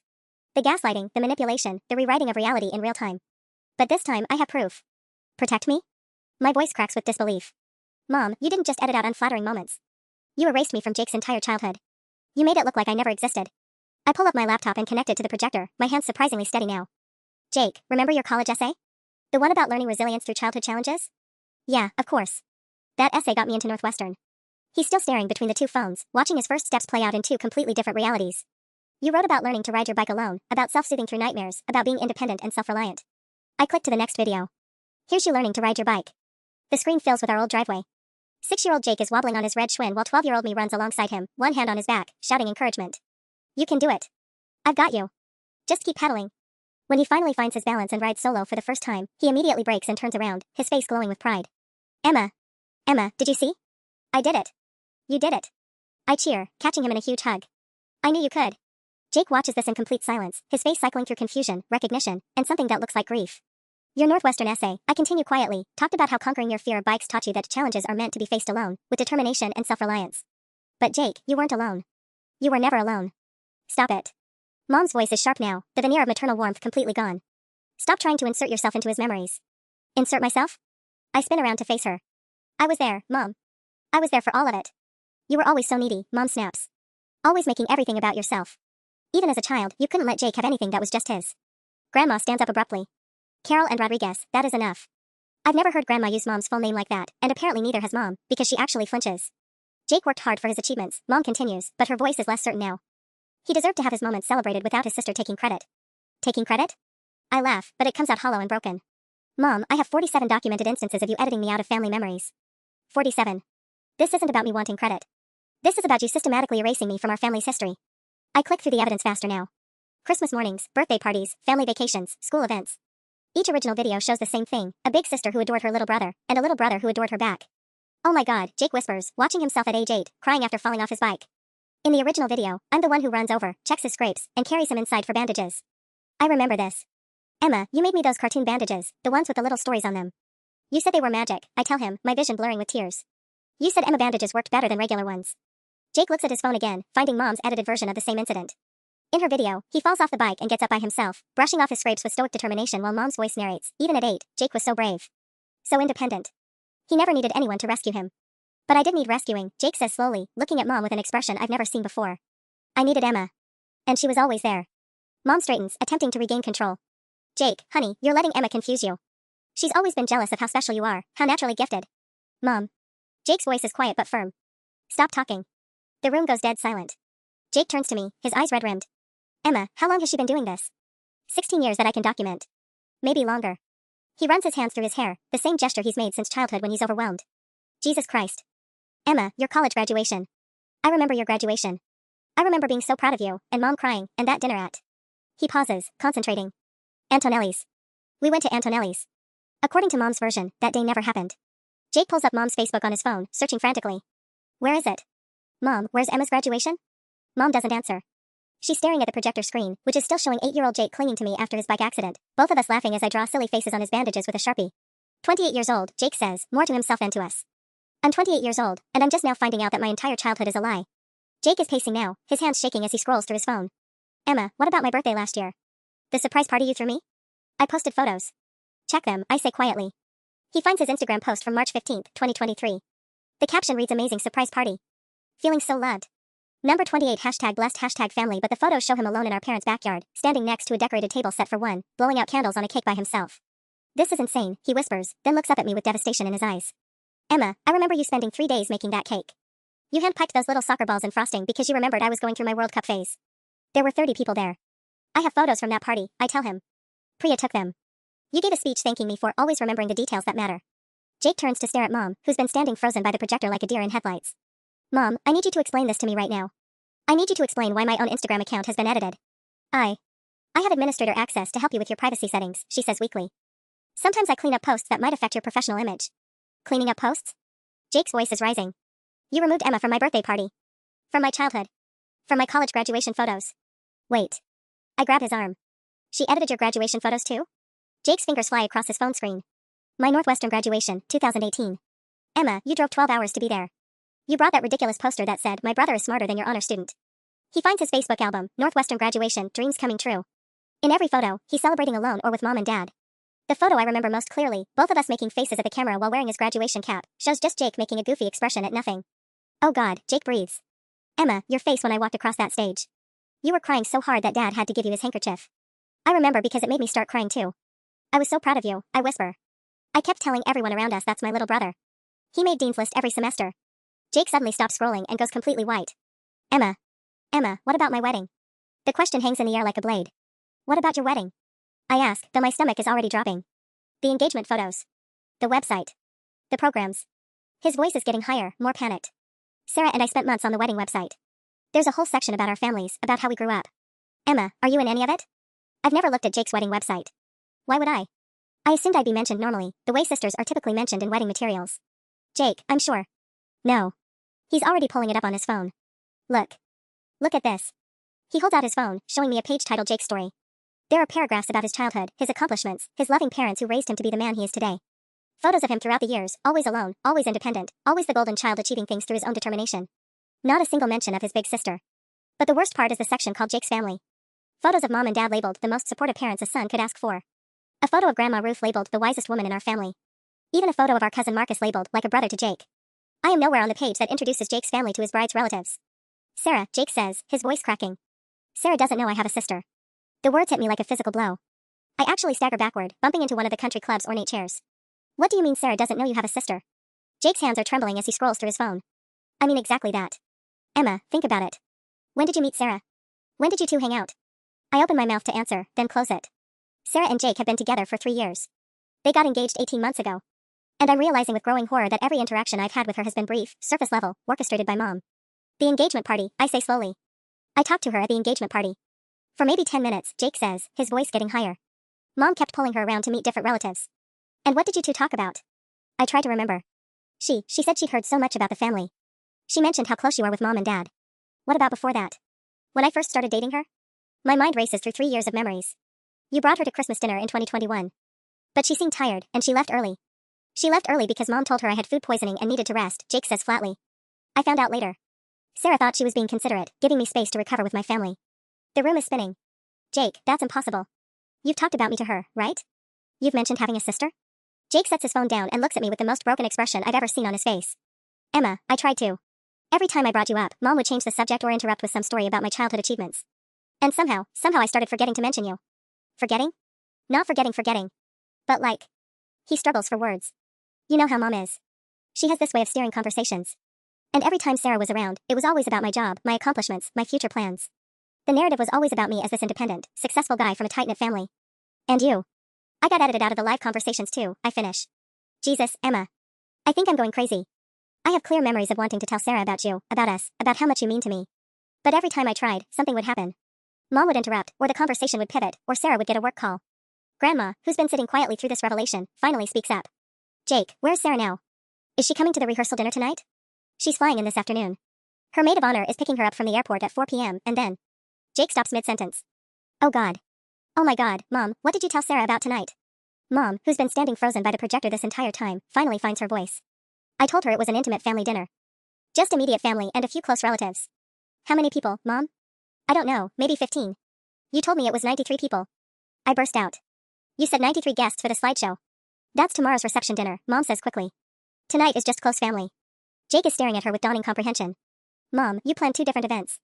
The gaslighting, the manipulation, the rewriting of reality in real time. But this time, I have proof. Protect me? My voice cracks with disbelief. Mom, you didn't just edit out unflattering moments. You erased me from Jake's entire childhood. You made it look like I never existed. I pull up my laptop and connect it to the projector, my hands surprisingly steady now. Jake, remember your college essay? The one about learning resilience through childhood challenges? Yeah, of course. That essay got me into Northwestern. He's still staring between the 2 phones, watching his first steps play out in 2 completely different realities. You wrote about learning to ride your bike alone, about self-soothing through nightmares, about being independent and self-reliant. I click to the next video. Here's you learning to ride your bike. The screen fills with our old driveway. 6-year-old Jake is wobbling on his red Schwinn while 12-year-old me runs alongside him, one hand on his back, shouting encouragement. You can do it. I've got you. Just keep pedaling. When he finally finds his balance and rides solo for the first time, he immediately brakes and turns around, his face glowing with pride. Emma, did you see? I did it. You did it. I cheer, catching him in a huge hug. I knew you could. Jake watches this in complete silence, his face cycling through confusion, recognition, and something that looks like grief. Your Northwestern essay, I continue quietly, talked about how conquering your fear of bikes taught you that challenges are meant to be faced alone, with determination and self-reliance. But Jake, you weren't alone. You were never alone. Stop it. Mom's voice is sharp now, the veneer of maternal warmth completely gone. Stop trying to insert yourself into his memories. Insert myself? I spin around to face her. I was there, Mom. I was there for all of it. You were always so needy, Mom snaps. Always making everything about yourself. Even as a child, you couldn't let Jake have anything that was just his. Grandma stands up abruptly. Carol and Rodriguez, that is enough. I've never heard Grandma use Mom's full name like that, and apparently neither has Mom, because she actually flinches. Jake worked hard for his achievements, Mom continues, but her voice is less certain now. He deserved to have his moments celebrated without his sister taking credit. Taking credit? I laugh, but it comes out hollow and broken. Mom, I have 47 documented instances of you editing me out of family memories. 47. This isn't about me wanting credit. This is about you systematically erasing me from our family's history. I click through the evidence faster now. Christmas mornings, birthday parties, family vacations, school events. Each original video shows the same thing, a big sister who adored her little brother, and a little brother who adored her back. Oh my God, Jake whispers, watching himself at age 8, crying after falling off his bike. In the original video, I'm the one who runs over, checks his scrapes, and carries him inside for bandages. I remember this. Emma, you made me those cartoon bandages, the ones with the little stories on them. You said they were magic, I tell him, my vision blurring with tears. You said Emma bandages worked better than regular ones. Jake looks at his phone again, finding Mom's edited version of the same incident. In her video, he falls off the bike and gets up by himself, brushing off his scrapes with stoic determination while Mom's voice narrates, even at 8, Jake was so brave. So independent. He never needed anyone to rescue him. But I did need rescuing, Jake says slowly, looking at Mom with an expression I've never seen before. I needed Emma. And she was always there. Mom straightens, attempting to regain control. Jake, honey, you're letting Emma confuse you. She's always been jealous of how special you are, how naturally gifted. Mom. Jake's voice is quiet but firm. Stop talking. The room goes dead silent. Jake turns to me, his eyes red-rimmed. Emma, how long has she been doing this? 16 years that I can document. Maybe longer. He runs his hands through his hair, the same gesture he's made since childhood when he's overwhelmed. Jesus Christ. Emma, your college graduation. I remember your graduation. I remember being so proud of you, and Mom crying, and that dinner at. He pauses, concentrating. Antonelli's. We went to Antonelli's. According to Mom's version, that day never happened. Jake pulls up Mom's Facebook on his phone, searching frantically. Where is it? Mom, where's Emma's graduation? Mom doesn't answer. She's staring at the projector screen, which is still showing 8-year-old Jake clinging to me after his bike accident, both of us laughing as I draw silly faces on his bandages with a Sharpie. 28 years old, Jake says, more to himself than to us. I'm 28 years old, and I'm just now finding out that my entire childhood is a lie. Jake is pacing now, his hands shaking as he scrolls through his phone. Emma, what about my birthday last year? The surprise party you threw me? I posted photos. Check them, I say quietly. He finds his Instagram post from March 15, 2023. The caption reads amazing surprise party. Feeling so loved. Number 28 #blessed #family, but the photos show him alone in our parents' backyard, standing next to a decorated table set for one, blowing out candles on a cake by himself. This is insane, he whispers, then looks up at me with devastation in his eyes. Emma, I remember you spending 3 days making that cake. You handpicked those little soccer balls and frosting because you remembered I was going through my World Cup phase. There were 30 people there. I have photos from that party, I tell him. Priya took them. You gave a speech thanking me for always remembering the details that matter. Jake turns to stare at Mom, who's been standing frozen by the projector like a deer in headlights. Mom, I need you to explain this to me right now. I need you to explain why my own Instagram account has been edited. I have administrator access to help you with your privacy settings, she says weakly. Sometimes I clean up posts that might affect your professional image. Cleaning up posts? Jake's voice is rising. You removed Emma from my birthday party. From my childhood. From my college graduation photos. Wait. I grab his arm. She edited your graduation photos too? Jake's fingers fly across his phone screen. My Northwestern graduation, 2018. Emma, you drove 12 hours to be there. You brought that ridiculous poster that said, my brother is smarter than your honor student. He finds his Facebook album, Northwestern graduation, dreams coming true. In every photo, he's celebrating alone or with Mom and Dad. The photo I remember most clearly, both of us making faces at the camera while wearing his graduation cap, shows just Jake making a goofy expression at nothing. Oh God, Jake breathes. Emma, your face when I walked across that stage. You were crying so hard that Dad had to give you his handkerchief. I remember because it made me start crying too. I was so proud of you, I whisper. I kept telling everyone around us that's my little brother. He made Dean's List every semester. Jake suddenly stops scrolling and goes completely white. Emma, what about my wedding? The question hangs in the air like a blade. What about your wedding? I ask, though my stomach is already dropping. The engagement photos. The website. The programs. His voice is getting higher, more panicked. Sarah and I spent months on the wedding website. There's a whole section about our families, about how we grew up. Emma, are you in any of it? I've never looked at Jake's wedding website. Why would I? I assumed I'd be mentioned normally, the way sisters are typically mentioned in wedding materials. Jake, I'm sure. No. He's already pulling it up on his phone. Look. Look at this. He holds out his phone, showing me a page titled Jake's Story. There are paragraphs about his childhood, his accomplishments, his loving parents who raised him to be the man he is today. Photos of him throughout the years, always alone, always independent, always the golden child achieving things through his own determination. Not a single mention of his big sister. But the worst part is the section called Jake's Family. Photos of Mom and Dad labeled the most supportive parents a son could ask for. A photo of Grandma Ruth labeled the wisest woman in our family. Even a photo of our cousin Marcus labeled like a brother to Jake. I am nowhere on the page that introduces Jake's family to his bride's relatives. Sarah, Jake says, his voice cracking. Sarah doesn't know I have a sister. The words hit me like a physical blow. I actually stagger backward, bumping into one of the country club's ornate chairs. What do you mean Sarah doesn't know you have a sister? Jake's hands are trembling as he scrolls through his phone. I mean exactly that. Emma, think about it. When did you meet Sarah? When did you two hang out? I open my mouth to answer, then close it. Sarah and Jake have been together for 3 years. They got engaged 18 months ago. And I'm realizing with growing horror that every interaction I've had with her has been brief, surface level, orchestrated by Mom. The engagement party, I say slowly. I talked to her at the engagement party. For maybe 10 minutes, Jake says, his voice getting higher. Mom kept pulling her around to meet different relatives. And what did you two talk about? I try to remember. She said she'd heard so much about the family. She mentioned how close you are with Mom and Dad. What about before that? When I first started dating her? My mind races through 3 years of memories. You brought her to Christmas dinner in 2021. But she seemed tired, and she left early. She left early because Mom told her I had food poisoning and needed to rest, Jake says flatly. I found out later. Sarah thought she was being considerate, giving me space to recover with my family. The room is spinning. Jake, that's impossible. You've talked about me to her, right? You've mentioned having a sister? Jake sets his phone down and looks at me with the most broken expression I've ever seen on his face. Emma, I tried to. Every time I brought you up, Mom would change the subject or interrupt with some story about my childhood achievements. And somehow I started forgetting to mention you. Forgetting? Not forgetting. But like. He struggles for words. You know how mom is. She has this way of steering conversations. And every time Sarah was around, it was always about my job, my accomplishments, my future plans. The narrative was always about me as this independent, successful guy from a tight-knit family. And you. I got edited out of the live conversations too, I finish. Jesus, Emma. I think I'm going crazy. I have clear memories of wanting to tell Sarah about you, about us, about how much you mean to me. But every time I tried, something would happen. Mom would interrupt, or the conversation would pivot, or Sarah would get a work call. Grandma, who's been sitting quietly through this revelation, finally speaks up. Jake, where's Sarah now? Is she coming to the rehearsal dinner tonight? She's flying in this afternoon. Her maid of honor is picking her up from the airport at 4 p.m. and then. Jake stops mid-sentence. Oh God. Oh my God, Mom, what did you tell Sarah about tonight? Mom, who's been standing frozen by the projector this entire time, finally finds her voice. I told her it was an intimate family dinner. Just immediate family and a few close relatives. How many people, Mom? I don't know, maybe 15. You told me it was 93 people. I burst out. You said 93 guests for the slideshow. That's tomorrow's reception dinner, Mom says quickly. Tonight is just close family. Jake is staring at her with dawning comprehension. Mom, you planned 2 different events.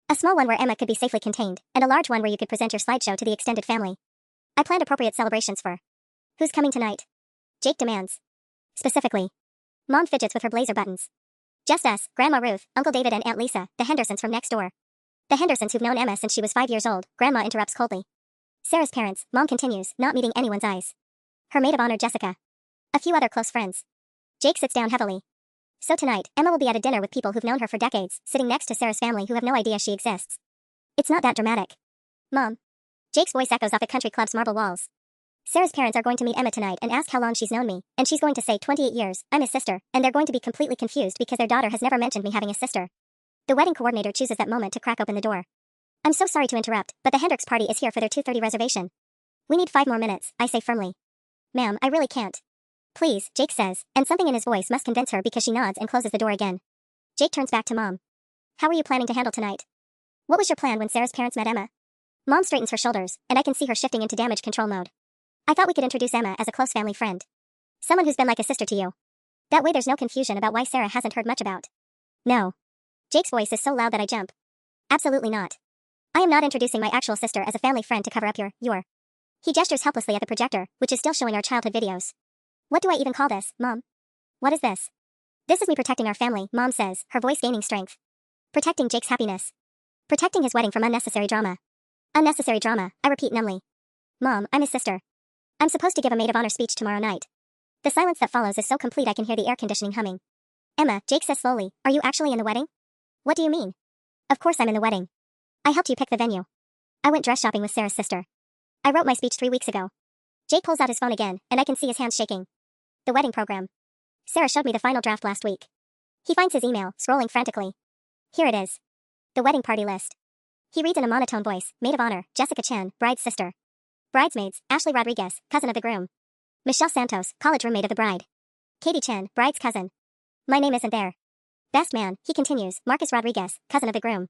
A small one where Emma could be safely contained, and a large one where you could present your slideshow to the extended family. I planned appropriate celebrations for. Who's coming tonight? Jake demands. Specifically. Mom fidgets with her blazer buttons. Just us, Grandma Ruth, Uncle David and Aunt Lisa, the Hendersons from next door. The Hendersons who've known Emma since she was 5 years old, Grandma interrupts coldly. Sarah's parents, Mom continues, not meeting anyone's eyes. Her maid of honor Jessica. A few other close friends. Jake sits down heavily. So tonight, Emma will be at a dinner with people who've known her for decades, sitting next to Sarah's family who have no idea she exists. It's not that dramatic. Mom. Jake's voice echoes off the country club's marble walls. Sarah's parents are going to meet Emma tonight and ask how long she's known me, and she's going to say 28 years, I'm his sister, and they're going to be completely confused because their daughter has never mentioned me having a sister. The wedding coordinator chooses that moment to crack open the door. I'm so sorry to interrupt, but the Hendricks party is here for their 2:30 reservation. We need 5 more minutes, I say firmly. Ma'am, I really can't. Please, Jake says, and something in his voice must convince her because she nods and closes the door again. Jake turns back to Mom. How are you planning to handle tonight? What was your plan when Sarah's parents met Emma? Mom straightens her shoulders, and I can see her shifting into damage control mode. I thought we could introduce Emma as a close family friend. Someone who's been like a sister to you. That way there's no confusion about why Sarah hasn't heard much about. No. Jake's voice is so loud that I jump. Absolutely not. I am not introducing my actual sister as a family friend to cover up your. He gestures helplessly at the projector, which is still showing our childhood videos. What do I even call this, Mom? What is this? This is me protecting our family, Mom says, her voice gaining strength. Protecting Jake's happiness. Protecting his wedding from unnecessary drama. Unnecessary drama, I repeat numbly. Mom, I'm his sister. I'm supposed to give a maid of honor speech tomorrow night. The silence that follows is so complete I can hear the air conditioning humming. Emma, Jake says slowly, are you actually in the wedding? What do you mean? Of course I'm in the wedding. I helped you pick the venue. I went dress shopping with Sarah's sister. I wrote my speech 3 weeks ago. Jake pulls out his phone again, and I can see his hands shaking. The wedding program. Sarah showed me the final draft last week. He finds his email, scrolling frantically. Here it is. The wedding party list. He reads in a monotone voice, maid of honor, Jessica Chan, bride's sister. Bridesmaids, Ashley Rodriguez, cousin of the groom. Michelle Santos, college roommate of the bride. Katie Chen, bride's cousin. My name isn't there. Best man, he continues, Marcus Rodriguez, cousin of the groom.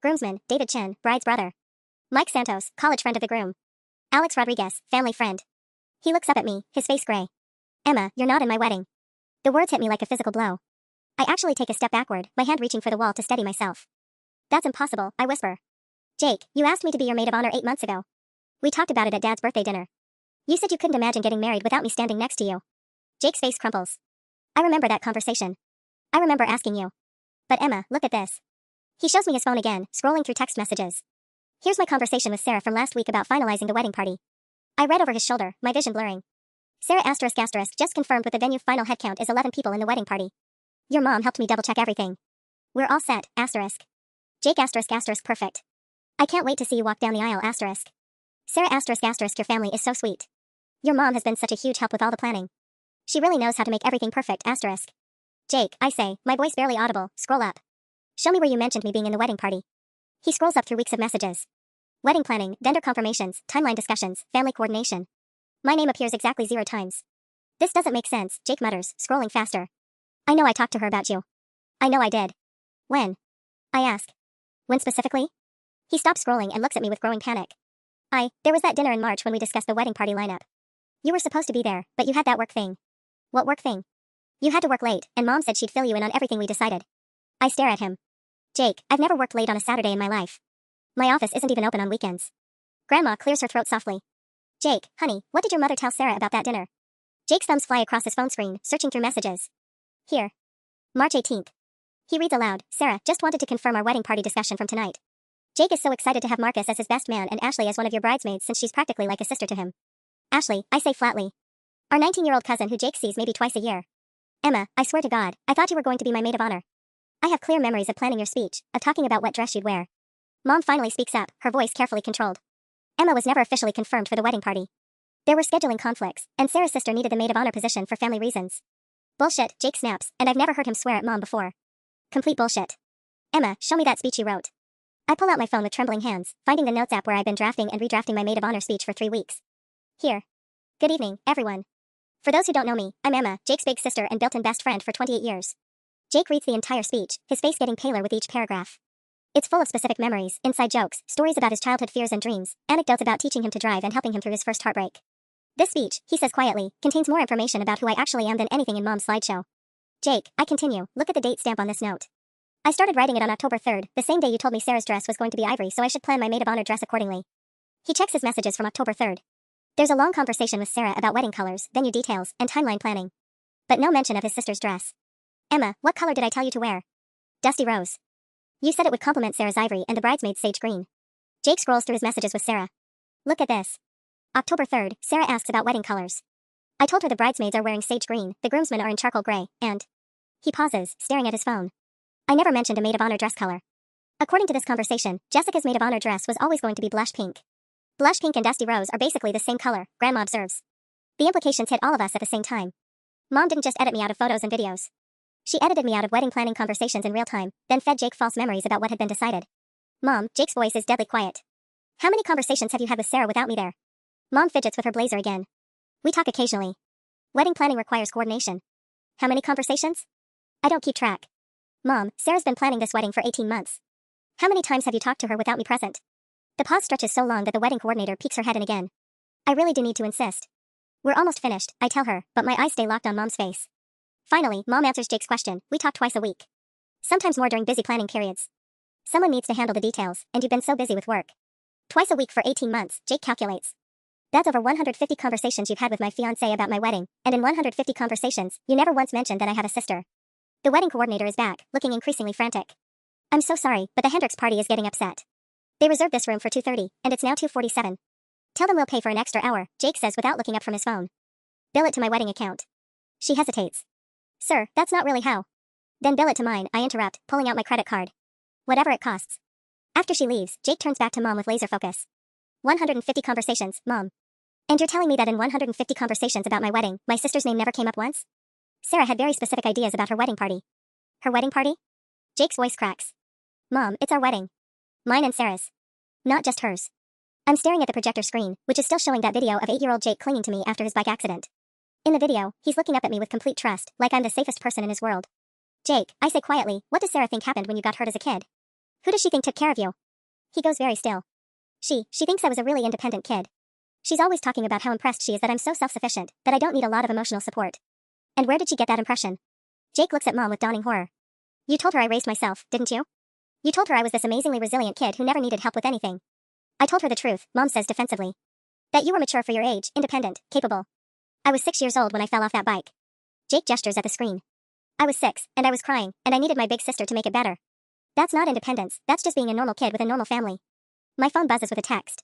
Groomsman, David Chen, bride's brother. Mike Santos, college friend of the groom. Alex Rodriguez, family friend. He looks up at me, his face gray. Emma, you're not in my wedding. The words hit me like a physical blow. I actually take a step backward, my hand reaching for the wall to steady myself. That's impossible, I whisper. Jake, you asked me to be your maid of honor 8 months ago. We talked about it at Dad's birthday dinner. You said you couldn't imagine getting married without me standing next to you. Jake's face crumples. I remember that conversation. I remember asking you. But Emma, look at this. He shows me his phone again, scrolling through text messages. Here's my conversation with Sarah from last week about finalizing the wedding party. I read over his shoulder, my vision blurring. Sarah *** just confirmed with the venue final headcount is 11 people in the wedding party. Your mom helped me double check everything. We're all set, ***. Jake *** perfect. I can't wait to see you walk down the aisle ***. Sarah *** your family is so sweet. Your mom has been such a huge help with all the planning. She really knows how to make everything perfect **. Jake, I say, my voice barely audible, scroll up. Show me where you mentioned me being in the wedding party. He scrolls up through weeks of messages. Wedding planning, vendor confirmations, timeline discussions, family coordination. My name appears exactly 0 times. This doesn't make sense, Jake mutters, scrolling faster. I know I talked to her about you. I know I did. When? I ask. When specifically? He stops scrolling and looks at me with growing panic. There was that dinner in March when we discussed the wedding party lineup. You were supposed to be there, but you had that work thing. What work thing? You had to work late, and Mom said she'd fill you in on everything we decided. I stare at him. Jake, I've never worked late on a Saturday in my life. My office isn't even open on weekends. Grandma clears her throat softly. Jake, honey, what did your mother tell Sarah about that dinner? Jake's thumbs fly across his phone screen, searching through messages. Here. March 18th. He reads aloud, Sarah, just wanted to confirm our wedding party discussion from tonight. Jake is so excited to have Marcus as his best man and Ashley as one of your bridesmaids since she's practically like a sister to him. Ashley, I say flatly. Our 19-year-old cousin who Jake sees maybe twice a year. Emma, I swear to God, I thought you were going to be my maid of honor. I have clear memories of planning your speech, of talking about what dress you'd wear. Mom finally speaks up, her voice carefully controlled. Emma was never officially confirmed for the wedding party. There were scheduling conflicts, and Sarah's sister needed the maid of honor position for family reasons. Bullshit, Jake snaps, and I've never heard him swear at Mom before. Complete bullshit. Emma, show me that speech you wrote. I pull out my phone with trembling hands, finding the notes app where I've been drafting and redrafting my maid of honor speech for 3 weeks. Here. Good evening, everyone. For those who don't know me, I'm Emma, Jake's big sister and built-in best friend for 28 years. Jake reads the entire speech, his face getting paler with each paragraph. It's full of specific memories, inside jokes, stories about his childhood fears and dreams, anecdotes about teaching him to drive and helping him through his first heartbreak. This speech, he says quietly, contains more information about who I actually am than anything in Mom's slideshow. Jake, I continue, look at the date stamp on this note. I started writing it on October 3rd, the same day you told me Sarah's dress was going to be ivory, so I should plan my maid of honor dress accordingly. He checks his messages from October 3rd. There's a long conversation with Sarah about wedding colors, venue details, and timeline planning. But no mention of his sister's dress. Emma, what color did I tell you to wear? Dusty rose. You said it would complement Sarah's ivory and the bridesmaid's sage green. Jake scrolls through his messages with Sarah. Look at this. October 3rd, Sarah asks about wedding colors. I told her the bridesmaids are wearing sage green, the groomsmen are in charcoal gray, and... He pauses, staring at his phone. I never mentioned a maid of honor dress color. According to this conversation, Jessica's maid of honor dress was always going to be blush pink. Blush pink and dusty rose are basically the same color, Grandma observes. The implications hit all of us at the same time. Mom didn't just edit me out of photos and videos. She edited me out of wedding planning conversations in real time, then fed Jake false memories about what had been decided. Mom, Jake's voice is deadly quiet. How many conversations have you had with Sarah without me there? Mom fidgets with her blazer again. We talk occasionally. Wedding planning requires coordination. How many conversations? I don't keep track. Mom, Sarah's been planning this wedding for 18 months. How many times have you talked to her without me present? The pause stretches so long that the wedding coordinator peeks her head in again. I really do need to insist. We're almost finished, I tell her, but my eyes stay locked on Mom's face. Finally, Mom answers Jake's question. We talk twice a week. Sometimes more during busy planning periods. Someone needs to handle the details, and you've been so busy with work. Twice a week for 18 months, Jake calculates. That's over 150 conversations you've had with my fiancé about my wedding, and in 150 conversations, you never once mentioned that I have a sister. The wedding coordinator is back, looking increasingly frantic. I'm so sorry, but the Hendricks party is getting upset. They reserved this room for 2:30, and it's now 2:47. Tell them we'll pay for an extra hour, Jake says without looking up from his phone. Bill it to my wedding account. She hesitates. Sir, that's not really how. Then bill it to mine, I interrupt, pulling out my credit card. Whatever it costs. After she leaves, Jake turns back to Mom with laser focus. 150 conversations, Mom. And you're telling me that in 150 conversations about my wedding, my sister's name never came up once? Sarah had very specific ideas about her wedding party. Her wedding party? Jake's voice cracks. Mom, it's our wedding. Mine and Sarah's. Not just hers. I'm staring at the projector screen, which is still showing that video of 8-year-old Jake clinging to me after his bike accident. In the video, he's looking up at me with complete trust, like I'm the safest person in his world. Jake, I say quietly, what does Sarah think happened when you got hurt as a kid? Who does she think took care of you? He goes very still. She thinks I was a really independent kid. She's always talking about how impressed she is that I'm so self-sufficient, that I don't need a lot of emotional support. And where did she get that impression? Jake looks at Mom with dawning horror. You told her I raised myself, didn't you? You told her I was this amazingly resilient kid who never needed help with anything. I told her the truth, Mom says defensively. That you were mature for your age, independent, capable. I was 6 years old when I fell off that bike. Jake gestures at the screen. I was 6, and I was crying, and I needed my big sister to make it better. That's not independence, that's just being a normal kid with a normal family. My phone buzzes with a text.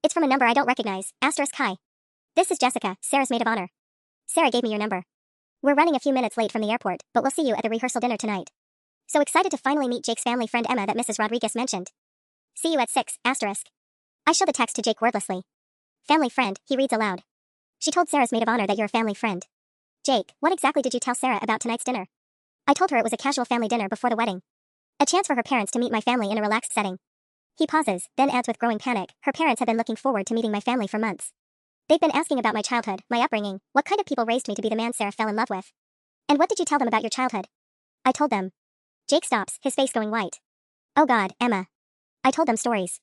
It's from a number I don't recognize, *hi. This is Jessica, Sarah's maid of honor. Sarah gave me your number. We're running a few minutes late from the airport, but we'll see you at the rehearsal dinner tonight. So excited to finally meet Jake's family friend Emma that Mrs. Rodriguez mentioned. See you at 6, *. I show the text to Jake wordlessly. Family friend, he reads aloud. She told Sarah's maid of honor that you're a family friend. Jake, what exactly did you tell Sarah about tonight's dinner? I told her it was a casual family dinner before the wedding. A chance for her parents to meet my family in a relaxed setting. He pauses, then adds with growing panic, her parents have been looking forward to meeting my family for months. They've been asking about my childhood, my upbringing, what kind of people raised me to be the man Sarah fell in love with. And what did you tell them about your childhood? I told them. Jake stops, his face going white. Oh God, Emma. I told them stories.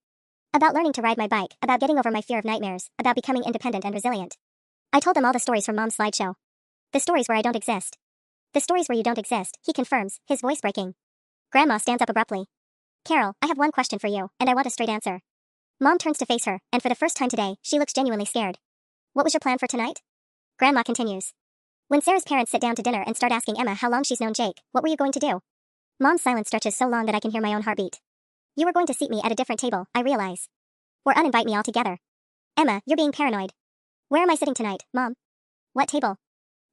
About learning to ride my bike, about getting over my fear of nightmares, about becoming independent and resilient. I told them all the stories from Mom's slideshow. The stories where I don't exist. The stories where you don't exist, he confirms, his voice breaking. Grandma stands up abruptly. Carol, I have one question for you, and I want a straight answer. Mom turns to face her, and for the first time today, she looks genuinely scared. What was your plan for tonight? Grandma continues. When Sarah's parents sit down to dinner and start asking Emma how long she's known Jake, what were you going to do? Mom's silence stretches so long that I can hear my own heartbeat. You were going to seat me at a different table, I realize. Or uninvite me altogether. Emma, you're being paranoid. Where am I sitting tonight, Mom? What table?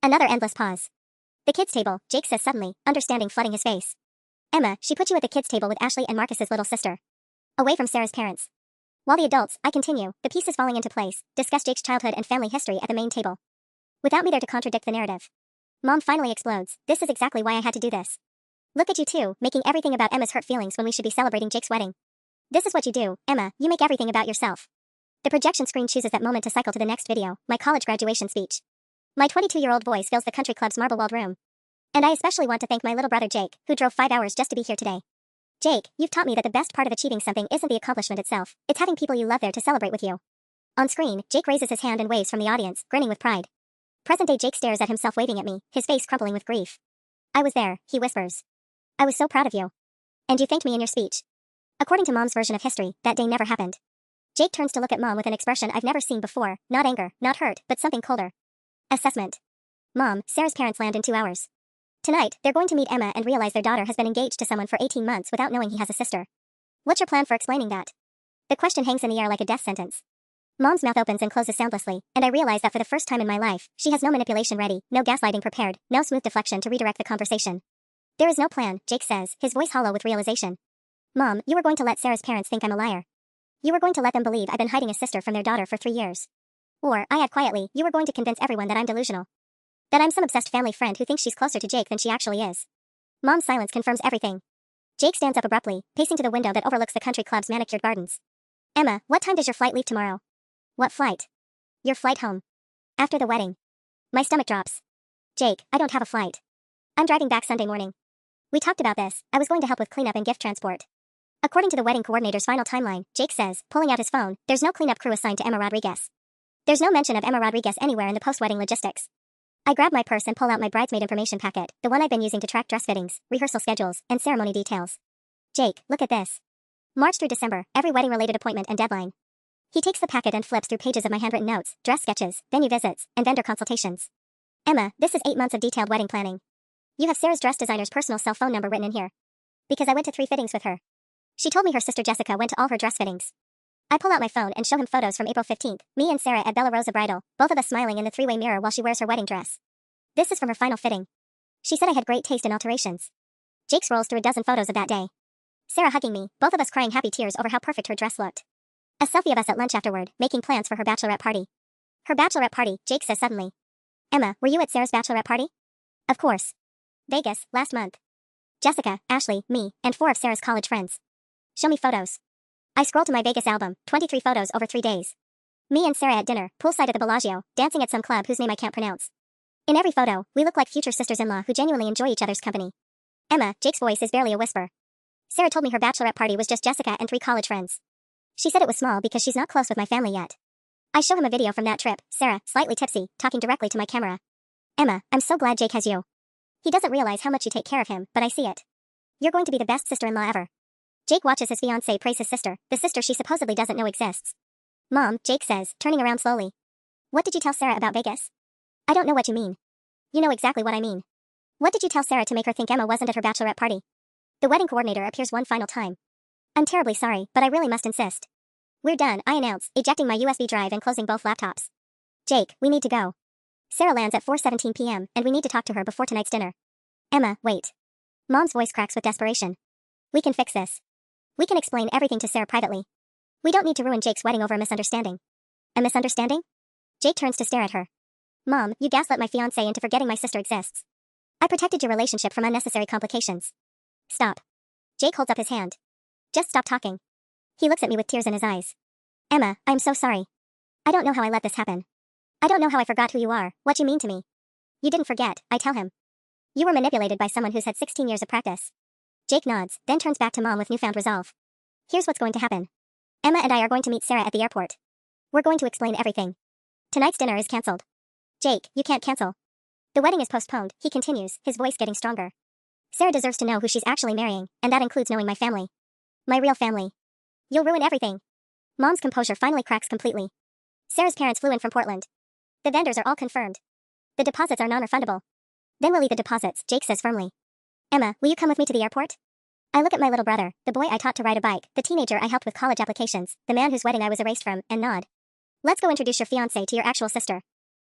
Another endless pause. The kids' table, Jake says suddenly, understanding flooding his face. Emma, she put you at the kids' table with Ashley and Marcus's little sister. Away from Sarah's parents. While the adults, I continue, the pieces falling into place, discuss Jake's childhood and family history at the main table. Without me there to contradict the narrative. Mom finally explodes. This is exactly why I had to do this. Look at you two, making everything about Emma's hurt feelings when we should be celebrating Jake's wedding. This is what you do, Emma, you make everything about yourself. The projection screen chooses that moment to cycle to the next video, my college graduation speech. My 22-year-old voice fills the country club's marble-walled room. And I especially want to thank my little brother Jake, who drove 5 hours just to be here today. Jake, you've taught me that the best part of achieving something isn't the accomplishment itself, it's having people you love there to celebrate with you. On screen, Jake raises his hand and waves from the audience, grinning with pride. Present-day Jake stares at himself waving at me, his face crumpling with grief. I was there, he whispers. I was so proud of you. And you thanked me in your speech. According to Mom's version of history, that day never happened. Jake turns to look at Mom with an expression I've never seen before, not anger, not hurt, but something colder. Assessment. Mom, Sarah's parents land in 2 hours. Tonight, they're going to meet Emma and realize their daughter has been engaged to someone for 18 months without knowing he has a sister. What's your plan for explaining that? The question hangs in the air like a death sentence. Mom's mouth opens and closes soundlessly, and I realize that for the first time in my life, she has no manipulation ready, no gaslighting prepared, no smooth deflection to redirect the conversation. There is no plan, Jake says, his voice hollow with realization. Mom, you were going to let Sarah's parents think I'm a liar. You were going to let them believe I've been hiding a sister from their daughter for 3 years. Or, I add quietly, you were going to convince everyone that I'm delusional. That I'm some obsessed family friend who thinks she's closer to Jake than she actually is. Mom's silence confirms everything. Jake stands up abruptly, pacing to the window that overlooks the country club's manicured gardens. Emma, what time does your flight leave tomorrow? What flight? Your flight home. After the wedding. My stomach drops. Jake, I don't have a flight. I'm driving back Sunday morning. We talked about this, I was going to help with cleanup and gift transport. According to the wedding coordinator's final timeline, Jake says, pulling out his phone, there's no cleanup crew assigned to Emma Rodriguez. There's no mention of Emma Rodriguez anywhere in the post-wedding logistics. I grab my purse and pull out my bridesmaid information packet, the one I've been using to track dress fittings, rehearsal schedules, and ceremony details. Jake, look at this. March through December, every wedding-related appointment and deadline. He takes the packet and flips through pages of my handwritten notes, dress sketches, venue visits, and vendor consultations. Emma, this is 8 months of detailed wedding planning. You have Sarah's dress designer's personal cell phone number written in here. Because I went to 3 fittings with her. She told me her sister Jessica went to all her dress fittings. I pull out my phone and show him photos from April 15th, me and Sarah at Bella Rosa Bridal, both of us smiling in the 3-way mirror while she wears her wedding dress. This is from her final fitting. She said I had great taste in alterations. Jake scrolls through a dozen photos of that day. Sarah hugging me, both of us crying happy tears over how perfect her dress looked. A selfie of us at lunch afterward, making plans for her bachelorette party. Her bachelorette party, Jake says suddenly. Emma, were you at Sarah's bachelorette party? Of course. Vegas, last month. Jessica, Ashley, me, and 4 of Sarah's college friends. Show me photos. I scroll to my Vegas album, 23 photos over 3 days. Me and Sarah at dinner, poolside at the Bellagio, dancing at some club whose name I can't pronounce. In every photo, we look like future sisters-in-law who genuinely enjoy each other's company. Emma, Jake's voice is barely a whisper. Sarah told me her bachelorette party was just Jessica and 3 college friends. She said it was small because she's not close with my family yet. I show him a video from that trip, Sarah, slightly tipsy, talking directly to my camera. Emma, I'm so glad Jake has you. He doesn't realize how much you take care of him, but I see it. You're going to be the best sister-in-law ever. Jake watches his fiancée praise his sister, the sister she supposedly doesn't know exists. Mom, Jake says, turning around slowly. What did you tell Sarah about Vegas? I don't know what you mean. You know exactly what I mean. What did you tell Sarah to make her think Emma wasn't at her bachelorette party? The wedding coordinator appears one final time. I'm terribly sorry, but I really must insist. We're done, I announce, ejecting my USB drive and closing both laptops. Jake, we need to go. Sarah lands at 4:17 p.m., and we need to talk to her before tonight's dinner. Emma, wait. Mom's voice cracks with desperation. We can fix this. We can explain everything to Sarah privately. We don't need to ruin Jake's wedding over a misunderstanding. A misunderstanding? Jake turns to stare at her. Mom, you gaslit my fiancé into forgetting my sister exists. I protected your relationship from unnecessary complications. Stop. Jake holds up his hand. Just stop talking. He looks at me with tears in his eyes. Emma, I'm so sorry. I don't know how I let this happen. I don't know how I forgot who you are, what you mean to me. You didn't forget, I tell him. You were manipulated by someone who's had 16 years of practice. Jake nods, then turns back to Mom with newfound resolve. Here's what's going to happen. Emma and I are going to meet Sarah at the airport. We're going to explain everything. Tonight's dinner is cancelled. Jake, you can't cancel. The wedding is postponed, he continues, his voice getting stronger. Sarah deserves to know who she's actually marrying, and that includes knowing my family. My real family. You'll ruin everything. Mom's composure finally cracks completely. Sarah's parents flew in from Portland. The vendors are all confirmed. The deposits are non-refundable. Then we'll leave the deposits, Jake says firmly. Emma, will you come with me to the airport? I look at my little brother, the boy I taught to ride a bike, the teenager I helped with college applications, the man whose wedding I was erased from, and nod. Let's go introduce your fiancée to your actual sister.